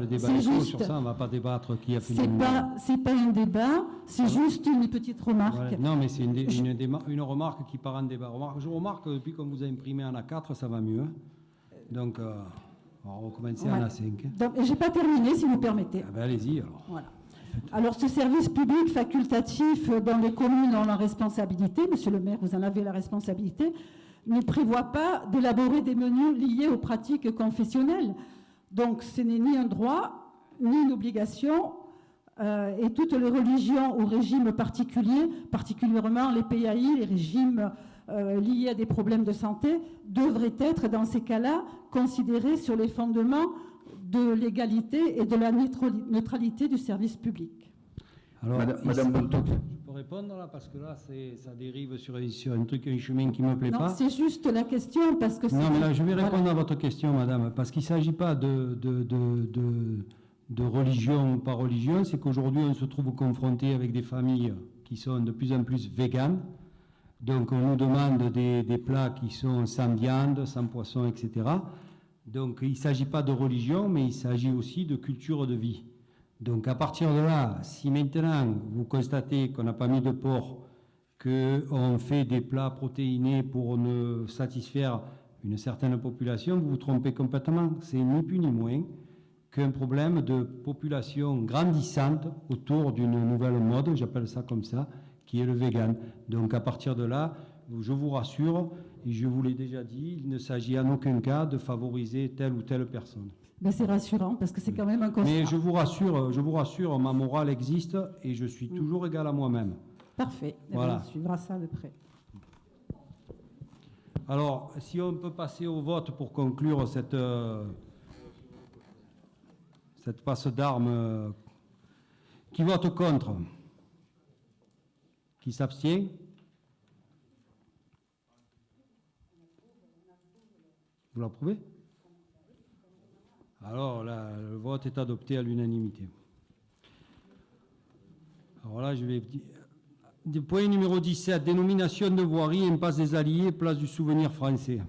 débat est chaud sur ça, on ne va pas débattre qui a fait c'est pas un débat, c'est juste une petite remarque. Voilà. Non, mais c'est une remarque qui part en débat. Je remarque que depuis qu'on vous a imprimé en A4, ça va mieux. Donc, on va commencer en A5. Donc, je n'ai pas terminé, si vous permettez. Ah ben, allez-y, alors. Voilà. Alors, ce service public facultatif dont les communes ont la responsabilité, monsieur le maire, vous en avez la responsabilité, ne prévoit pas d'élaborer des menus liés aux pratiques confessionnelles. Donc, ce n'est ni un droit, ni une obligation et toutes les religions ou régimes particuliers, particulièrement les PAI, les régimes liés à des problèmes de santé, devraient être dans ces cas-là considérés sur les fondements de l'égalité et de la neutralité du service public. Alors, Madame Bontoux. je peux répondre là, parce que là, ça dérive sur un truc, un chemin qui ne me plaît Non, pas. c'est juste la question parce que Non, mais là, je vais voilà. répondre à votre question, madame, parce qu'il ne s'agit pas de religion ou pas religion, c'est qu'aujourd'hui, on se trouve confronté avec des familles qui sont de plus en plus véganes. Donc, on nous demande des plats qui sont sans viande, sans poisson, etc. Donc, il ne s'agit pas de religion, mais il s'agit aussi de culture de vie. Donc, à partir de là, si maintenant vous constatez qu'on n'a pas mis de porc, qu'on fait des plats protéinés pour ne satisfaire une certaine population, vous vous trompez complètement. C'est ni plus ni moins qu'un problème de population grandissante autour d'une nouvelle mode, j'appelle ça comme ça, qui est le vegan. Donc à partir de là, je vous rassure, et je vous l'ai déjà dit, il ne s'agit en aucun cas de favoriser telle ou telle personne. Ben, c'est rassurant parce que c'est quand même un constat. Mais je vous rassure, ma morale existe et je suis toujours égal à moi-même. Parfait. Eh ben, Voilà. on suivra ça de près. Alors, si on peut passer au vote pour conclure cette passe d'armes. Qui vote contre? Qui s'abstient? Vous l'approuvez? Alors, là, le vote est adopté à l'unanimité. Alors là, je vais dire... Point numéro 17, dénomination de voirie, impasse des Alliés, place du Souvenir français.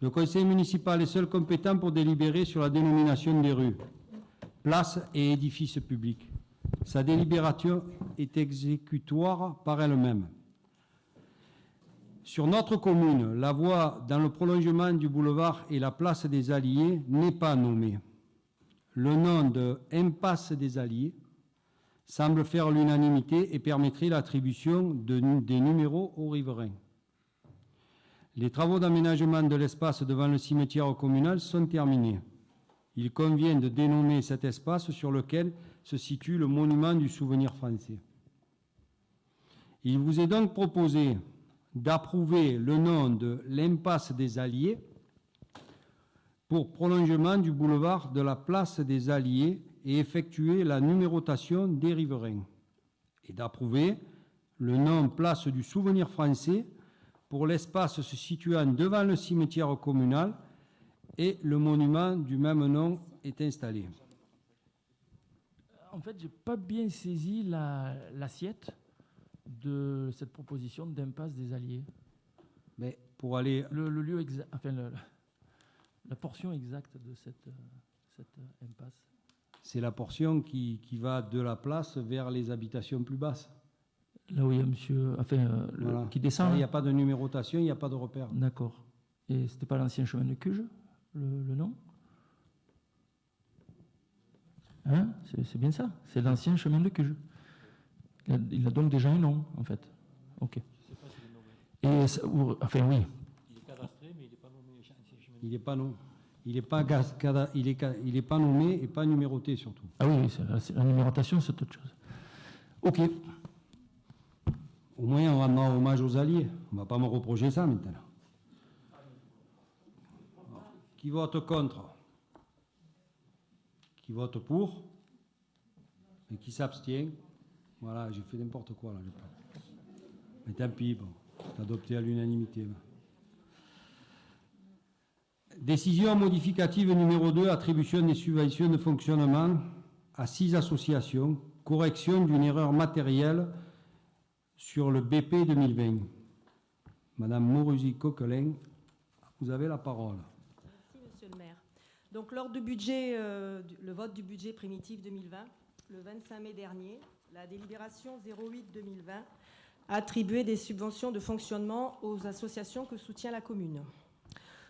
Le conseil municipal est seul compétent pour délibérer sur la dénomination des rues, places et édifices publics. Sa délibération est exécutoire par elle-même. Sur notre commune, la voie dans le prolongement du boulevard et la place des Alliés n'est pas nommée. Le nom de impasse des Alliés semble faire l'unanimité et permettrait l'attribution des numéros aux riverains. Les travaux d'aménagement de l'espace devant le cimetière communal sont terminés. Il convient de dénommer cet espace sur lequel se situe le monument du Souvenir français. Il vous est donc proposé d'approuver le nom de l'impasse des Alliés pour prolongement du boulevard de la place des Alliés et effectuer la numérotation des riverains, et d'approuver le nom place du Souvenir français pour l'espace se situant devant le cimetière communal et le monument du même nom est installé. En fait, je n'ai pas bien saisi l'assiette de cette proposition d'impasse des Alliés. Mais pour aller... Le lieu exact, enfin la portion exacte de cette impasse. C'est la portion qui va de la place vers les habitations plus basses. Là où il y a monsieur, Voilà. qui descend. Il n'y a pas de numérotation, il n'y a pas de repère. D'accord. Et c'était pas l'ancien chemin de Cuges, le nom? Hein? C'est bien ça. C'est l'ancien chemin de Cuges. Il a donc déjà un nom, en fait. Ok. Et enfin oui. Il est cadastré, mais il n'est pas nommé ancien chemin. Il n'est pas nommé. Il n'est pas nommé et pas numéroté surtout. Ah oui, la numérotation, c'est autre chose. Ok. Au moins, on rendra hommage aux Alliés. On ne va pas me reprocher ça maintenant. Qui vote contre? Qui vote pour? Et qui s'abstient? Voilà, j'ai fait n'importe quoi là. Mais tant pis, bon, c'est adopté à l'unanimité. Décision modificative numéro 2, attribution des subventions de fonctionnement à 6 associations, correction d'une erreur matérielle sur le BP 2020. Madame Maurusi-Coquelin, vous avez la parole. Merci, Monsieur le maire. Donc, lors du budget, le vote du budget primitif 2020, le 25 mai dernier, la délibération 08-2020 a attribué des subventions de fonctionnement aux associations que soutient la commune.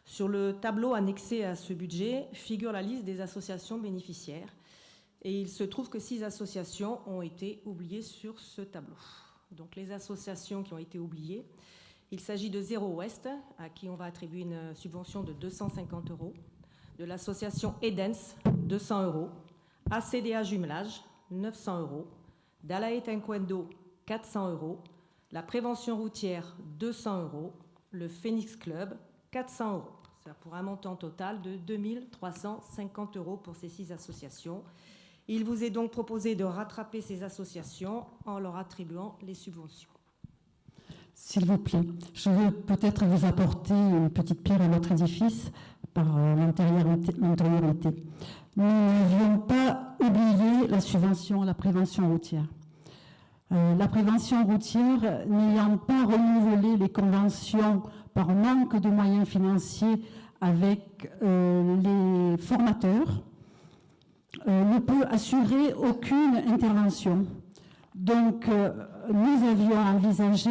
Sur le tableau annexé à ce budget figure la liste des associations bénéficiaires et il se trouve que 6 associations ont été oubliées sur ce tableau. Donc les associations qui ont été oubliées, il s'agit de Zéro Ouest, à qui on va attribuer une subvention de 250 €, de l'association Edens, 200 €, ACDA Jumelage, 900 euros. Dalae Taekwondo, 400 euros. La prévention routière, 200 euros. Le Phoenix Club, 400 euros. Ça pour un montant total de 2350 euros pour ces 6 associations. Il vous est donc proposé de rattraper ces associations en leur attribuant les subventions. S'il vous plaît, je veux peut-être vous apporter une petite pierre à notre édifice par l'antériorité. Nous n'avions pas oublié la subvention à la prévention routière. La prévention routière, n'ayant pas renouvelé les conventions par manque de moyens financiers avec les formateurs, ne peut assurer aucune intervention. Donc, nous avions envisagé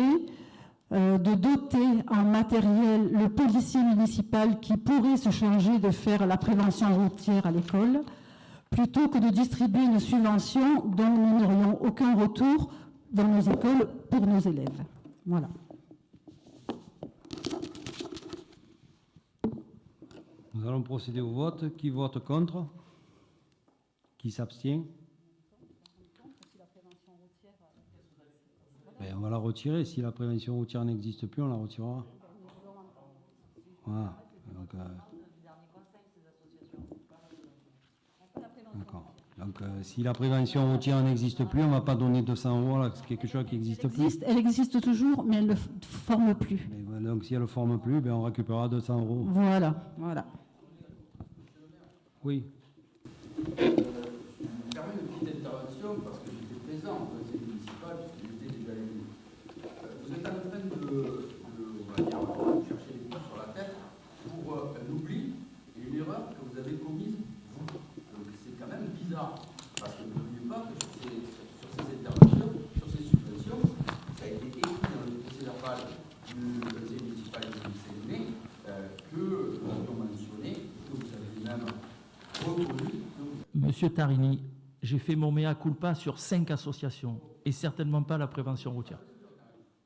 de doter en matériel le policier municipal qui pourrait se charger de faire la prévention routière à l'école, plutôt que de distribuer une subvention dont nous n'aurions aucun retour dans nos écoles pour nos élèves. Voilà. Nous allons procéder au vote. Qui vote contre? Qui s'abstient? Ben, on va la retirer. Si la prévention routière n'existe plus, on la retirera. Voilà. Donc, d'accord. Donc, si la prévention routière n'existe plus, on ne va pas donner 200 euros à quelque chose qui n'existe plus. Elle existe toujours, mais elle ne forme plus. Mais voilà, donc, si elle ne forme plus, ben, on récupérera 200 euros. Voilà, voilà. Oui. Je me permets une petite intervention parce que j'étais présent au conseil municipal, puisque j'étais déjà élu. Vous êtes en train on va dire, chercher les coups sur la tête pour un oubli et une erreur que vous avez commise, vous. Donc c'est quand même bizarre, parce que n'oubliez pas que sur ces interventions, sur ces subventions, ça a été écrit dans le dossier verbal du conseil municipal de Séléné que nous avions mentionné, que vous avez même reconnu. Monsieur Tarini, j'ai fait mon mea culpa sur 5 associations et certainement pas la prévention routière.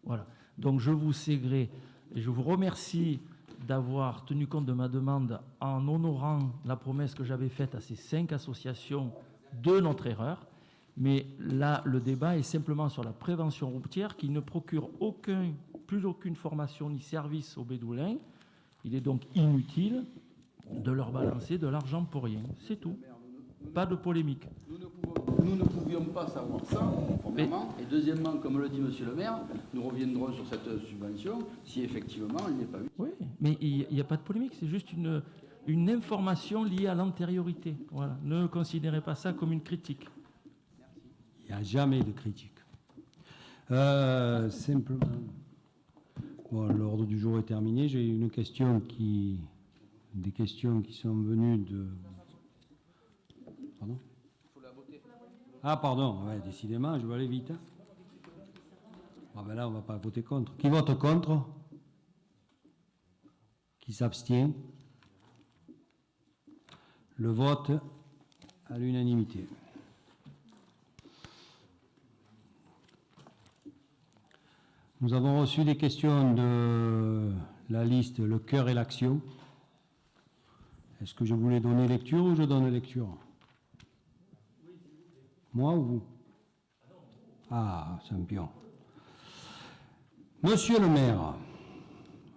Voilà. Donc je vous sais gré et je vous remercie d'avoir tenu compte de ma demande en honorant la promesse que j'avais faite à ces 5 associations de notre erreur. Mais là, le débat est simplement sur la prévention routière qui ne procure plus aucune formation ni service aux Bédoulins. Il est donc inutile de leur balancer de l'argent pour rien. C'est tout. Pas de polémique. Nous ne pouvions pas savoir ça, premièrement. Et deuxièmement, comme le dit monsieur le maire, nous reviendrons sur cette subvention si effectivement il n'est pas eu. Oui, mais il n'y a pas de polémique, c'est juste une information liée à l'antériorité. Voilà. Ne considérez pas ça comme une critique. Il n'y a jamais de critique. Simplement. Bon, l'ordre du jour est terminé. J'ai des questions qui sont venues de. Pardon ? Ah, pardon, ouais, décidément, je vais aller vite. Ah ben là, on ne va pas voter contre. Qui vote contre? Qui s'abstient? Le vote à l'unanimité. Nous avons reçu des questions de la liste Le cœur et l'action. Est-ce que je voulais donner lecture ou je donne lecture? Moi ou vous? Ah, c'est un pion. Monsieur le maire,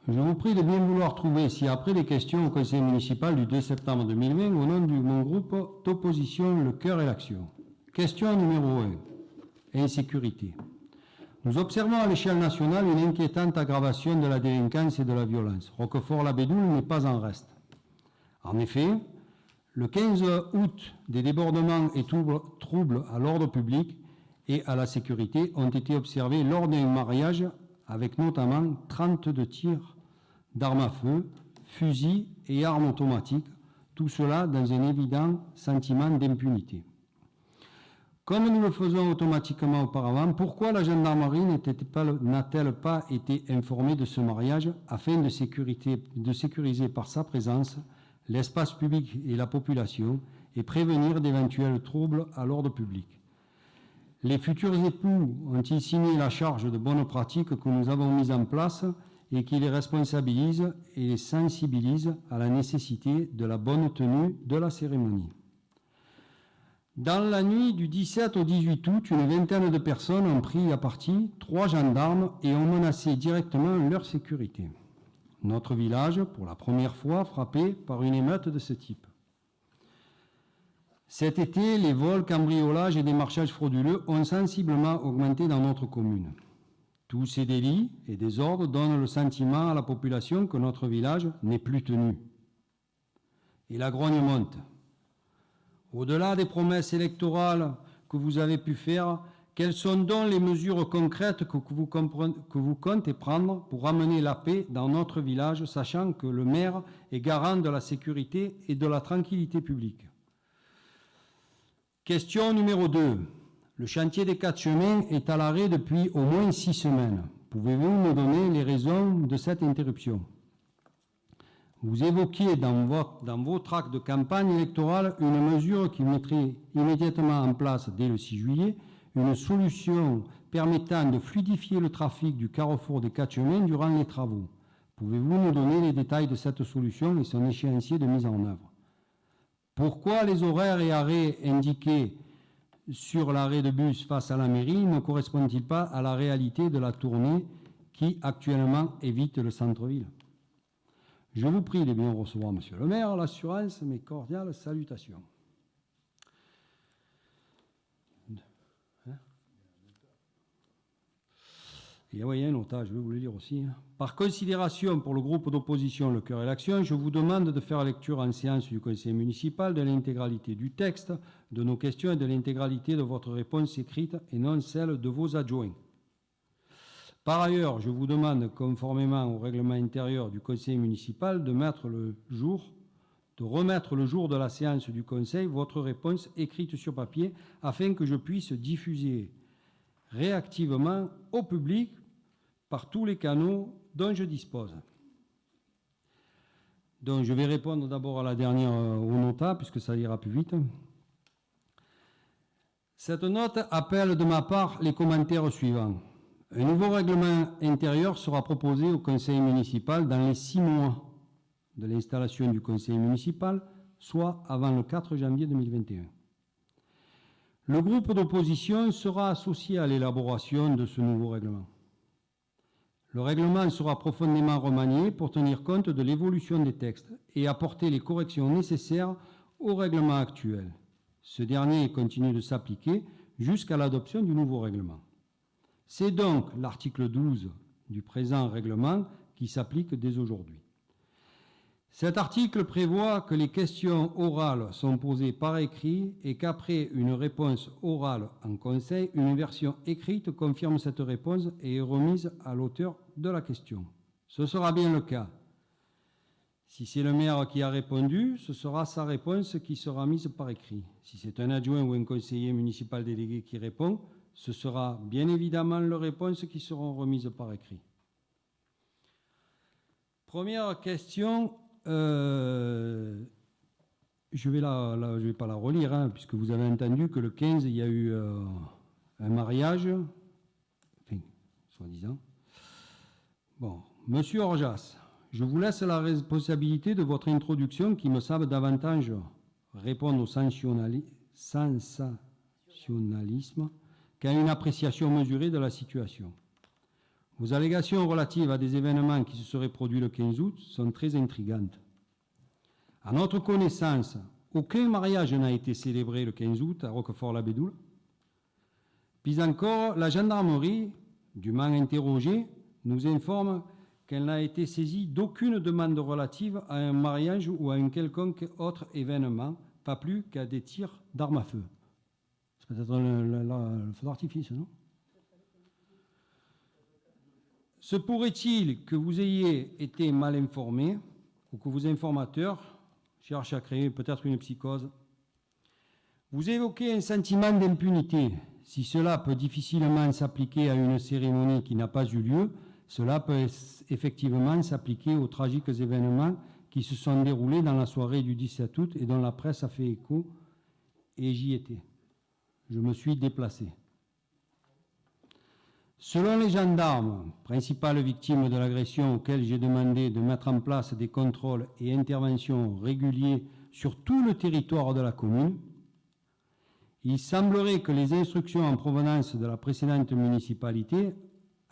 je vous prie de bien vouloir trouver ci-après les questions au conseil municipal du 2 septembre 2020 au nom de mon groupe d'opposition Le Cœur et l'Action. Question numéro 1. Insécurité. Nous observons à l'échelle nationale une inquiétante aggravation de la délinquance et de la violence. Roquefort-la-Bédoule n'est pas en reste. En effet, le 15 août, des débordements et troubles à l'ordre public et à la sécurité ont été observés lors d'un mariage avec notamment 32 tirs d'armes à feu, fusils et armes automatiques, tout cela dans un évident sentiment d'impunité. Comme nous le faisons automatiquement auparavant, pourquoi la gendarmerie n'a-t-elle pas été informée de ce mariage afin de sécuriser par sa présence l'espace public et la population et prévenir d'éventuels troubles à l'ordre public? Les futurs époux ont-ils signé la charge de bonnes pratiques que nous avons mises en place et qui les responsabilisent et les sensibilisent à la nécessité de la bonne tenue de la cérémonie? Dans la nuit du 17 au 18 août, une vingtaine de personnes ont pris à partie 3 gendarmes et ont menacé directement leur sécurité. Notre village, pour la première fois, frappé par une émeute de ce type. Cet été, les vols, cambriolages et démarchages frauduleux ont sensiblement augmenté dans notre commune. Tous ces délits et désordres donnent le sentiment à la population que notre village n'est plus tenu. Et la grogne monte. Au-delà des promesses électorales que vous avez pu faire, quelles sont donc les mesures concrètes que vous comptez prendre pour ramener la paix dans notre village, sachant que le maire est garant de la sécurité et de la tranquillité publique? Question numéro 2. Le chantier des 4 chemins est à l'arrêt depuis au moins 6 semaines. Pouvez-vous me donner les raisons de cette interruption? Vous évoquiez dans vos tracts de campagne électorale une mesure qui mettrait immédiatement en place dès le 6 juillet une solution permettant de fluidifier le trafic du carrefour des 4 chemins durant les travaux. Pouvez-vous nous donner les détails de cette solution et son échéancier de mise en œuvre? Pourquoi les horaires et arrêts indiqués sur l'arrêt de bus face à la mairie ne correspondent-ils pas à la réalité de la tournée qui actuellement évite le centre-ville? Je vous prie de bien recevoir, monsieur le maire, l'assurance, mes cordiales salutations. Et oui, il y a un otage, je vais vous le lire aussi. Par considération pour le groupe d'opposition Le Cœur et l'Action, je vous demande de faire lecture en séance du conseil municipal de l'intégralité du texte, de nos questions et de l'intégralité de votre réponse écrite et non celle de vos adjoints. Par ailleurs, je vous demande, conformément au règlement intérieur du conseil municipal, de remettre le jour de la séance du conseil votre réponse écrite sur papier afin que je puisse diffuser réactivement au public par tous les canaux dont je dispose. Donc je vais répondre d'abord à la dernière au nota, puisque ça ira plus vite. Cette note appelle de ma part les commentaires suivants. Un nouveau règlement intérieur sera proposé au conseil municipal dans les 6 mois de l'installation du conseil municipal, soit avant le 4 janvier 2021. Le groupe d'opposition sera associé à l'élaboration de ce nouveau règlement. Le règlement sera profondément remanié pour tenir compte de l'évolution des textes et apporter les corrections nécessaires au règlement actuel. Ce dernier continue de s'appliquer jusqu'à l'adoption du nouveau règlement. C'est donc l'article 12 du présent règlement qui s'applique dès aujourd'hui. Cet article prévoit que les questions orales sont posées par écrit et qu'après une réponse orale en conseil, une version écrite confirme cette réponse et est remise à l'auteur de la question. Ce sera bien le cas. Si c'est le maire qui a répondu, ce sera sa réponse qui sera mise par écrit. Si c'est un adjoint ou un conseiller municipal délégué qui répond, ce sera bien évidemment leurs réponses qui seront remises par écrit. Première question. Je vais pas la relire, puisque vous avez entendu que le 15, il y a eu un mariage, enfin, soi-disant. Bon, monsieur Orjas, je vous laisse la responsabilité de votre introduction qui me semble davantage répondre au sensationnalisme qu'à une appréciation mesurée de la situation. Vos allégations relatives à des événements qui se seraient produits le 15 août sont très intrigantes. À notre connaissance, aucun mariage n'a été célébré le 15 août à Roquefort-la-Bédoule. Puis encore, la gendarmerie, dûment interrogée, nous informe qu'elle n'a été saisie d'aucune demande relative à un mariage ou à un quelconque autre événement, pas plus qu'à des tirs d'armes à feu. C'est peut-être le feu d'artifice, non ? Se pourrait-il que vous ayez été mal informé ou que vos informateurs cherchent à créer peut-être une psychose? Vous évoquez un sentiment d'impunité. Si cela peut difficilement s'appliquer à une cérémonie qui n'a pas eu lieu, cela peut effectivement s'appliquer aux tragiques événements qui se sont déroulés dans la soirée du 17 août et dont la presse a fait écho, et j'y étais. Je me suis déplacé. Selon les gendarmes, principales victimes de l'agression auxquelles j'ai demandé de mettre en place des contrôles et interventions réguliers sur tout le territoire de la commune, Il semblerait que les instructions en provenance de la précédente municipalité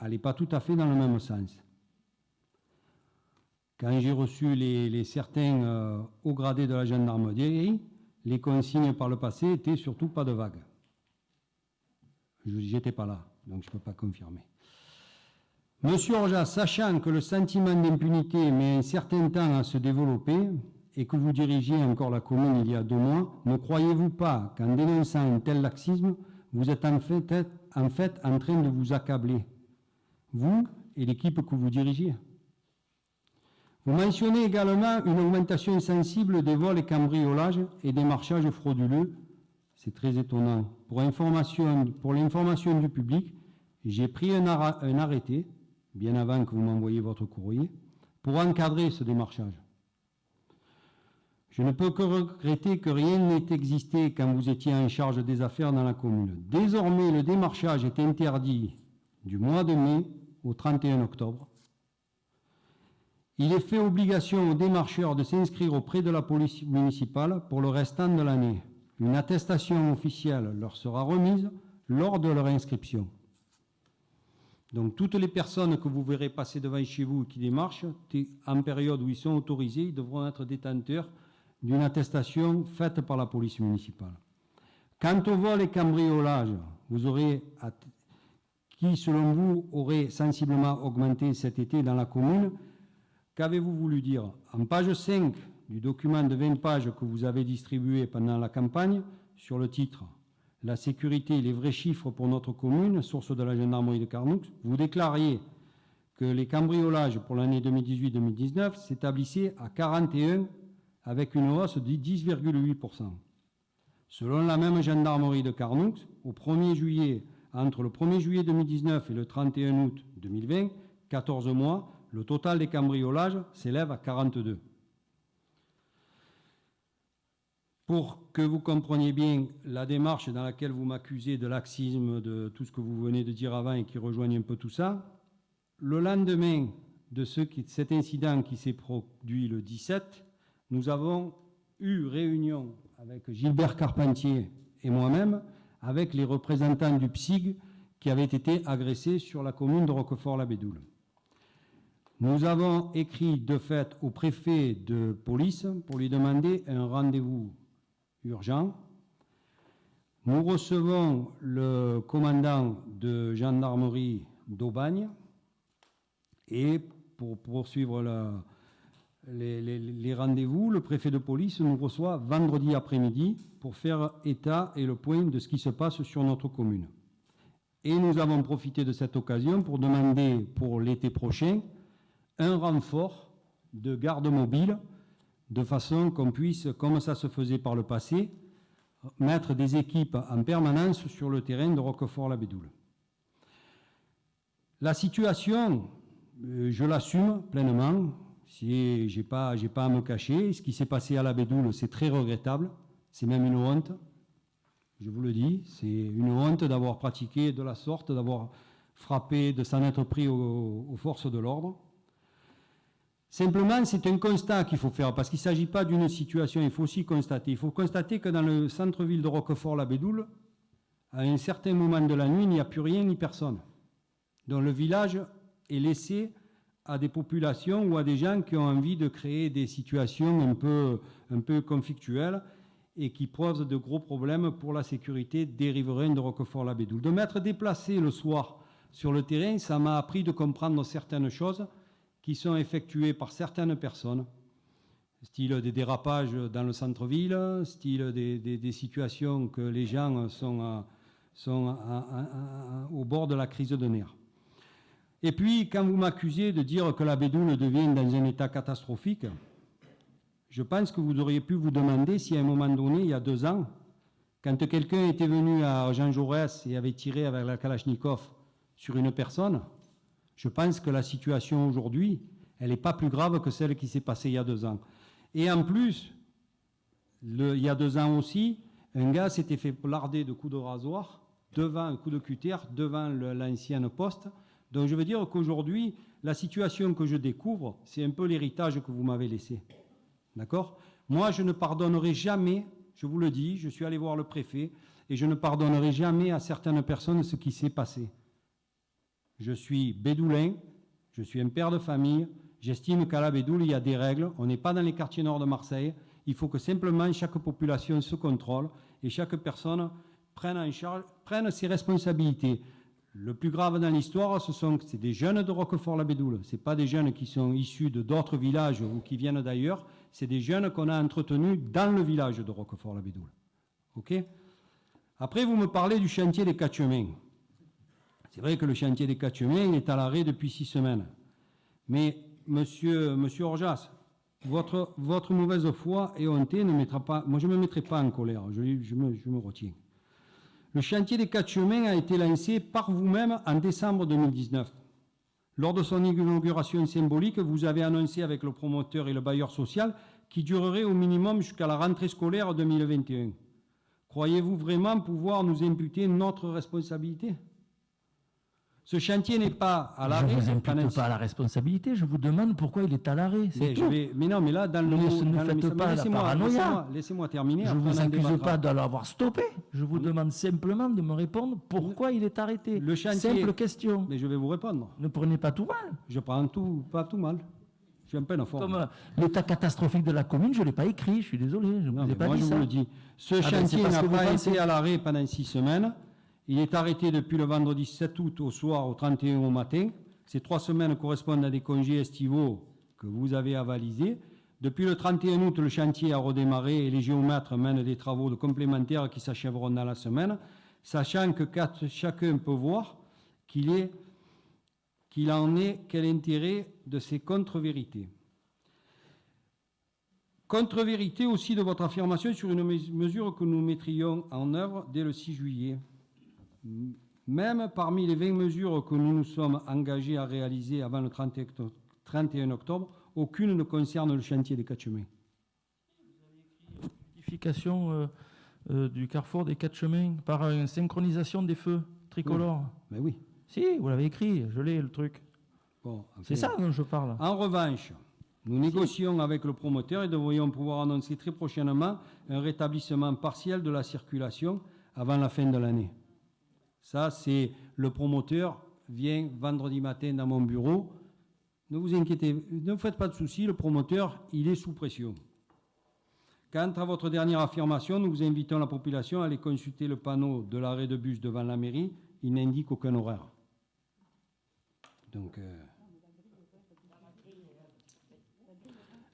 n'allaient pas tout à fait dans le même sens. Quand j'ai reçu les certains hauts gradés de la gendarmerie, les consignes par le passé étaient surtout pas de vagues. Je n'étais pas là, donc je ne peux pas confirmer. Monsieur Orja, sachant que le sentiment d'impunité met un certain temps à se développer et que vous dirigiez encore la commune il y a 2 mois, ne croyez-vous pas qu'en dénonçant un tel laxisme, vous êtes en fait en train de vous accabler, vous et l'équipe que vous dirigiez? Vous mentionnez également une augmentation sensible des vols et cambriolages et des marchages frauduleux. C'est très étonnant. Pour l'information du public, j'ai pris un arrêté, bien avant que vous m'envoyiez votre courrier, pour encadrer ce démarchage. Je ne peux que regretter que rien n'ait existé quand vous étiez en charge des affaires dans la commune. Désormais, le démarchage est interdit du mois de mai au 31 octobre. Il est fait obligation aux démarcheurs de s'inscrire auprès de la police municipale pour le restant de l'année. Une attestation officielle leur sera remise lors de leur inscription. Donc toutes les personnes que vous verrez passer devant chez vous et qui démarchent, en période où ils sont autorisés, ils devront être détenteurs d'une attestation faite par la police municipale. Quant au vol et cambriolage, qui selon vous aurait sensiblement augmenté cet été dans la commune, qu'avez-vous voulu dire? En page 5 du document de 20 pages que vous avez distribué pendant la campagne, sur le titre « La sécurité et les vrais chiffres pour notre commune, source de la gendarmerie de Carnoux », vous déclariez que les cambriolages pour l'année 2018-2019 s'établissaient à 41 avec une hausse de 10,8%. Selon la même gendarmerie de Carnoux, entre le 1er juillet 2019 et le 31 août 2020, 14 mois, le total des cambriolages s'élève à 42. Pour que vous compreniez bien la démarche dans laquelle vous m'accusez de laxisme, de tout ce que vous venez de dire avant et qui rejoigne un peu tout ça, le lendemain de cet incident qui s'est produit le 17, nous avons eu réunion avec Gilbert Carpentier et moi-même, avec les représentants du PSIG qui avaient été agressés sur la commune de Roquefort-la-Bédoule. Nous avons écrit de fait au préfet de police pour lui demander un rendez-vous urgent. Nous recevons le commandant de gendarmerie d'Aubagne et pour poursuivre les rendez-vous, le préfet de police nous reçoit vendredi après-midi pour faire état et le point de ce qui se passe sur notre commune. Et nous avons profité de cette occasion pour demander pour l'été prochain un renfort de garde mobile de façon qu'on puisse, comme ça se faisait par le passé, mettre des équipes en permanence sur le terrain de Roquefort-la-Bédoule. La situation, je l'assume pleinement. Je n'ai pas à me cacher. Ce qui s'est passé à la Bédoule, c'est très regrettable. C'est même une honte. Je vous le dis, c'est une honte d'avoir pratiqué de la sorte, d'avoir frappé, de s'en être pris aux forces de l'ordre. Simplement, c'est un constat qu'il faut faire, parce qu'il ne s'agit pas d'une situation, il faut aussi constater. Il faut constater que dans le centre-ville de Roquefort-la-Bédoule, à un certain moment de la nuit, il n'y a plus rien ni personne. Donc le village est laissé à des populations ou à des gens qui ont envie de créer des situations un peu conflictuelles et qui posent de gros problèmes pour la sécurité des riverains de Roquefort-la-Bédoule. De m'être déplacé le soir sur le terrain, ça m'a appris de comprendre certaines choses qui sont effectuées par certaines personnes, style des dérapages dans le centre-ville, style des situations que les gens sont au bord de la crise de nerfs. Et puis, quand vous m'accusez de dire que la Bédoule devient dans un état catastrophique, je pense que vous auriez pu vous demander si à un moment donné, il y a 2 ans, quand quelqu'un était venu à Jean Jaurès et avait tiré avec la Kalachnikov sur une personne, je pense que la situation aujourd'hui, elle n'est pas plus grave que celle qui s'est passée il y a 2 ans. Et en plus, il y a 2 ans aussi, un gars s'était fait larder de coups de rasoir, un coup de cutter, devant l'ancienne poste. Donc je veux dire qu'aujourd'hui, la situation que je découvre, c'est un peu l'héritage que vous m'avez laissé. D'accord ? Moi, je ne pardonnerai jamais, je vous le dis, je suis allé voir le préfet, et je ne pardonnerai jamais à certaines personnes ce qui s'est passé. Je suis bédoulin, je suis un père de famille, j'estime qu'à la Bédoule, il y a des règles, on n'est pas dans les quartiers nord de Marseille, il faut que simplement chaque population se contrôle et chaque personne prenne ses responsabilités. Le plus grave dans l'histoire, c'est des jeunes de Roquefort-la-Bédoule. Ce pas des jeunes qui sont issus d'autres villages ou qui viennent d'ailleurs. C'est des jeunes qu'on a entretenus dans le village de Roquefort-la-Bédoule. OK ? Après, vous me parlez du chantier des 4 chemins. C'est vrai que le chantier des 4 chemins est à l'arrêt depuis 6 semaines. Mais, monsieur Orjas, votre mauvaise foi et hontée ne mettra pas... Moi, je ne me mettrai pas en colère. Je me retiens. Le chantier des 4 chemins a été lancé par vous-même en décembre 2019. Lors de son inauguration symbolique, vous avez annoncé avec le promoteur et le bailleur social qu'il durerait au minimum jusqu'à la rentrée scolaire 2021. Croyez-vous vraiment pouvoir nous imputer notre responsabilité ? Ce chantier n'est pas à l'arrêt. Je ne vous impute pas la responsabilité, je vous demande pourquoi il est à l'arrêt. Mais non, mais là, dans le... Ne faites pas la paranoïa. Laissez-moi terminer. Je ne vous accuse pas de l'avoir stoppé. Je vous demande simplement de me répondre pourquoi il est arrêté. Le chantier... Simple question. Mais je vais vous répondre. Ne prenez pas tout mal. Je prends pas tout mal. Je suis un peu en forme. Comme l'état catastrophique de la commune, je ne l'ai pas écrit, je suis désolé. Je ne vous ai pas dit ça. Moi, je vous le dis. Ce chantier n'a pas été à l'arrêt pendant 6 semaines. Il est arrêté depuis le vendredi 7 août au soir au 31 au matin. Ces 3 semaines correspondent à des congés estivaux que vous avez avalisés. Depuis le 31 août, le chantier a redémarré et les géomètres mènent des travaux complémentaires qui s'achèveront dans la semaine, sachant que chacun peut voir qu'il en est quel intérêt de ces contre-vérités. Contre-vérité aussi de votre affirmation sur une mesure que nous mettrions en œuvre dès le 6 juillet. Même parmi les 20 mesures que nous nous sommes engagés à réaliser avant le 31 octobre, aucune ne concerne le chantier des 4 chemins. Modification du carrefour des 4 chemins par une synchronisation des feux tricolores. Mais oui. Si, vous l'avez écrit, je l'ai le truc. Bon, c'est ça dont je parle. En revanche, nous négocions avec le promoteur et devrions pouvoir annoncer très prochainement un rétablissement partiel de la circulation avant la fin de l'année. Ça, c'est le promoteur vient vendredi matin dans mon bureau. Ne vous inquiétez, ne vous faites pas de soucis, le promoteur, il est sous pression. Quant à votre dernière affirmation, nous vous invitons la population à aller consulter le panneau de l'arrêt de bus devant la mairie. Il n'indique aucun horaire. Donc,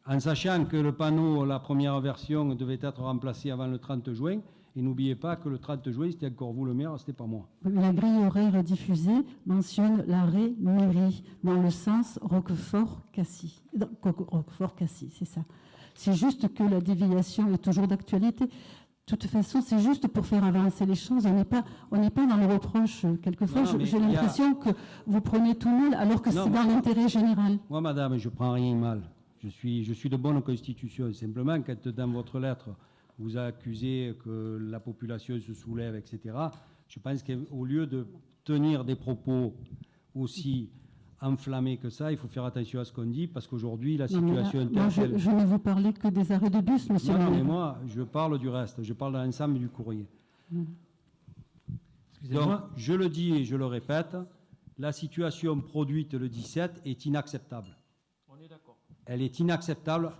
en sachant que le panneau, la première version, devait être remplacé avant le 30 juin, et n'oubliez pas que le 30 juin, c'était encore vous le maire, c'était pas moi. La grille horaire diffusée mentionne l'arrêt mairie dans le sens Roquefort-Cassis. Roquefort-Cassis, c'est ça. C'est juste que la déviation est toujours d'actualité. De toute façon, c'est juste pour faire avancer les choses. On n'est pas dans le reproche. Quelquefois, j'ai l'impression que vous prenez tout mal alors que c'est dans l'intérêt général. Moi, madame, je ne prends rien mal. Je suis de bonne constitution. Simplement, quand dans votre lettre, vous accusez que la population se soulève, etc., je pense qu'au lieu de tenir des propos aussi enflammés que ça, il faut faire attention à ce qu'on dit, parce qu'aujourd'hui, la situation est telle... Je ne vous parlais que des arrêts de bus, monsieur. Non, mais moi, je parle du reste. Je parle de l'ensemble du courrier. Donc, je le dis et je le répète, la situation produite le 17 est inacceptable. On est d'accord. Elle est inacceptable.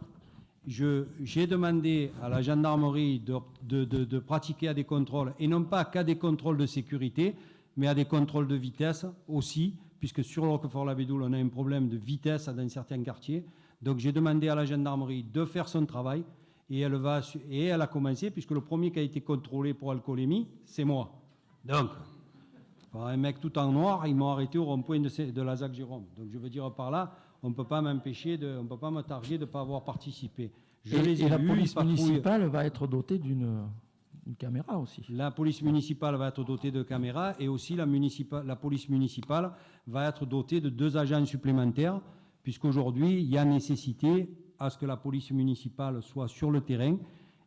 J'ai demandé à la gendarmerie de pratiquer à des contrôles, et non pas qu'à des contrôles de sécurité, mais à des contrôles de vitesse aussi, puisque sur le Roquefort-la-Bédoule, on a un problème de vitesse dans certains quartiers. Donc j'ai demandé à la gendarmerie de faire son travail, et elle a commencé, puisque le premier qui a été contrôlé pour alcoolémie, c'est moi. Donc, par un mec tout en noir, ils m'ont arrêté au rond-point de la ZAC Jérôme. Donc je veux dire par là, on ne peut pas m'empêcher, on ne peut pas me targuer de ne pas avoir participé. Et la police municipale va être dotée d'une caméra aussi. La police municipale va être dotée de caméras et aussi la police municipale va être dotée de 2 agents supplémentaires, puisqu'aujourd'hui, il y a nécessité à ce que la police municipale soit sur le terrain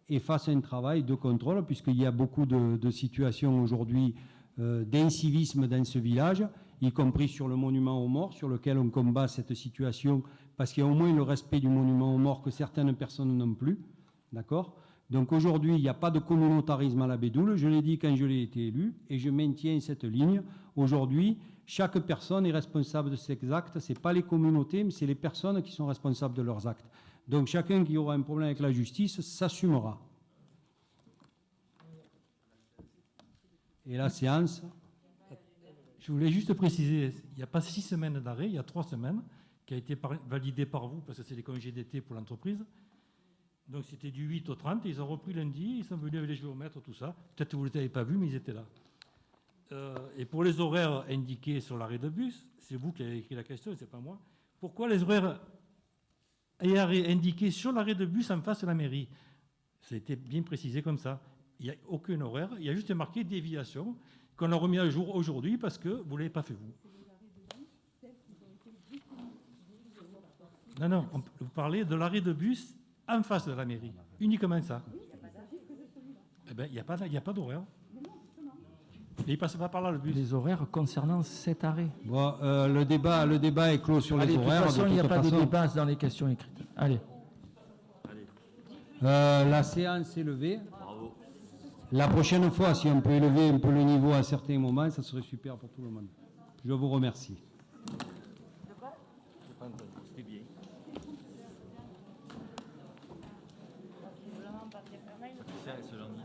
et fasse un travail de contrôle, puisqu'il y a beaucoup de situations aujourd'hui d'incivisme dans ce village, y compris sur le monument aux morts, sur lequel on combat cette situation, parce qu'il y a au moins le respect du monument aux morts que certaines personnes n'ont plus, d'accord ? Donc aujourd'hui, il n'y a pas de communautarisme à la Bédoule, je l'ai dit quand je l'ai été élu, et je maintiens cette ligne. Aujourd'hui, chaque personne est responsable de ses actes, ce n'est pas les communautés, mais c'est les personnes qui sont responsables de leurs actes. Donc chacun qui aura un problème avec la justice s'assumera. Et la séance? Je voulais juste préciser, il n'y a pas 6 semaines d'arrêt, il y a 3 semaines, qui a été validé par vous, parce que c'est les congés d'été pour l'entreprise. Donc c'était du 8 au 30, ils ont repris lundi, ils sont venus avec les géomètres, tout ça. Peut-être que vous ne les avez pas vus, mais ils étaient là. Et pour les horaires indiqués sur l'arrêt de bus, c'est vous qui avez écrit la question, c'est pas moi. Pourquoi les horaires indiqués sur l'arrêt de bus en face de la mairie? Ça a été bien précisé comme ça. Il n'y a aucun horaire, il y a juste marqué déviation qu'on a remis à jour aujourd'hui parce que vous ne l'avez pas fait vous. Non, vous parlez de l'arrêt de bus en face de la mairie, uniquement ça. Eh bien, il n'y a pas d'horaire. Et il ne passe pas par là le bus. Les horaires concernant cet arrêt. Bon, le débat est clos sur les horaires. De toute façon, il n'y a pas de débat dans les questions écrites. Allez. La séance est levée. La prochaine fois, si on peut élever un peu le niveau à certains moments, ça serait super pour tout le monde. Je vous remercie. Ce lundi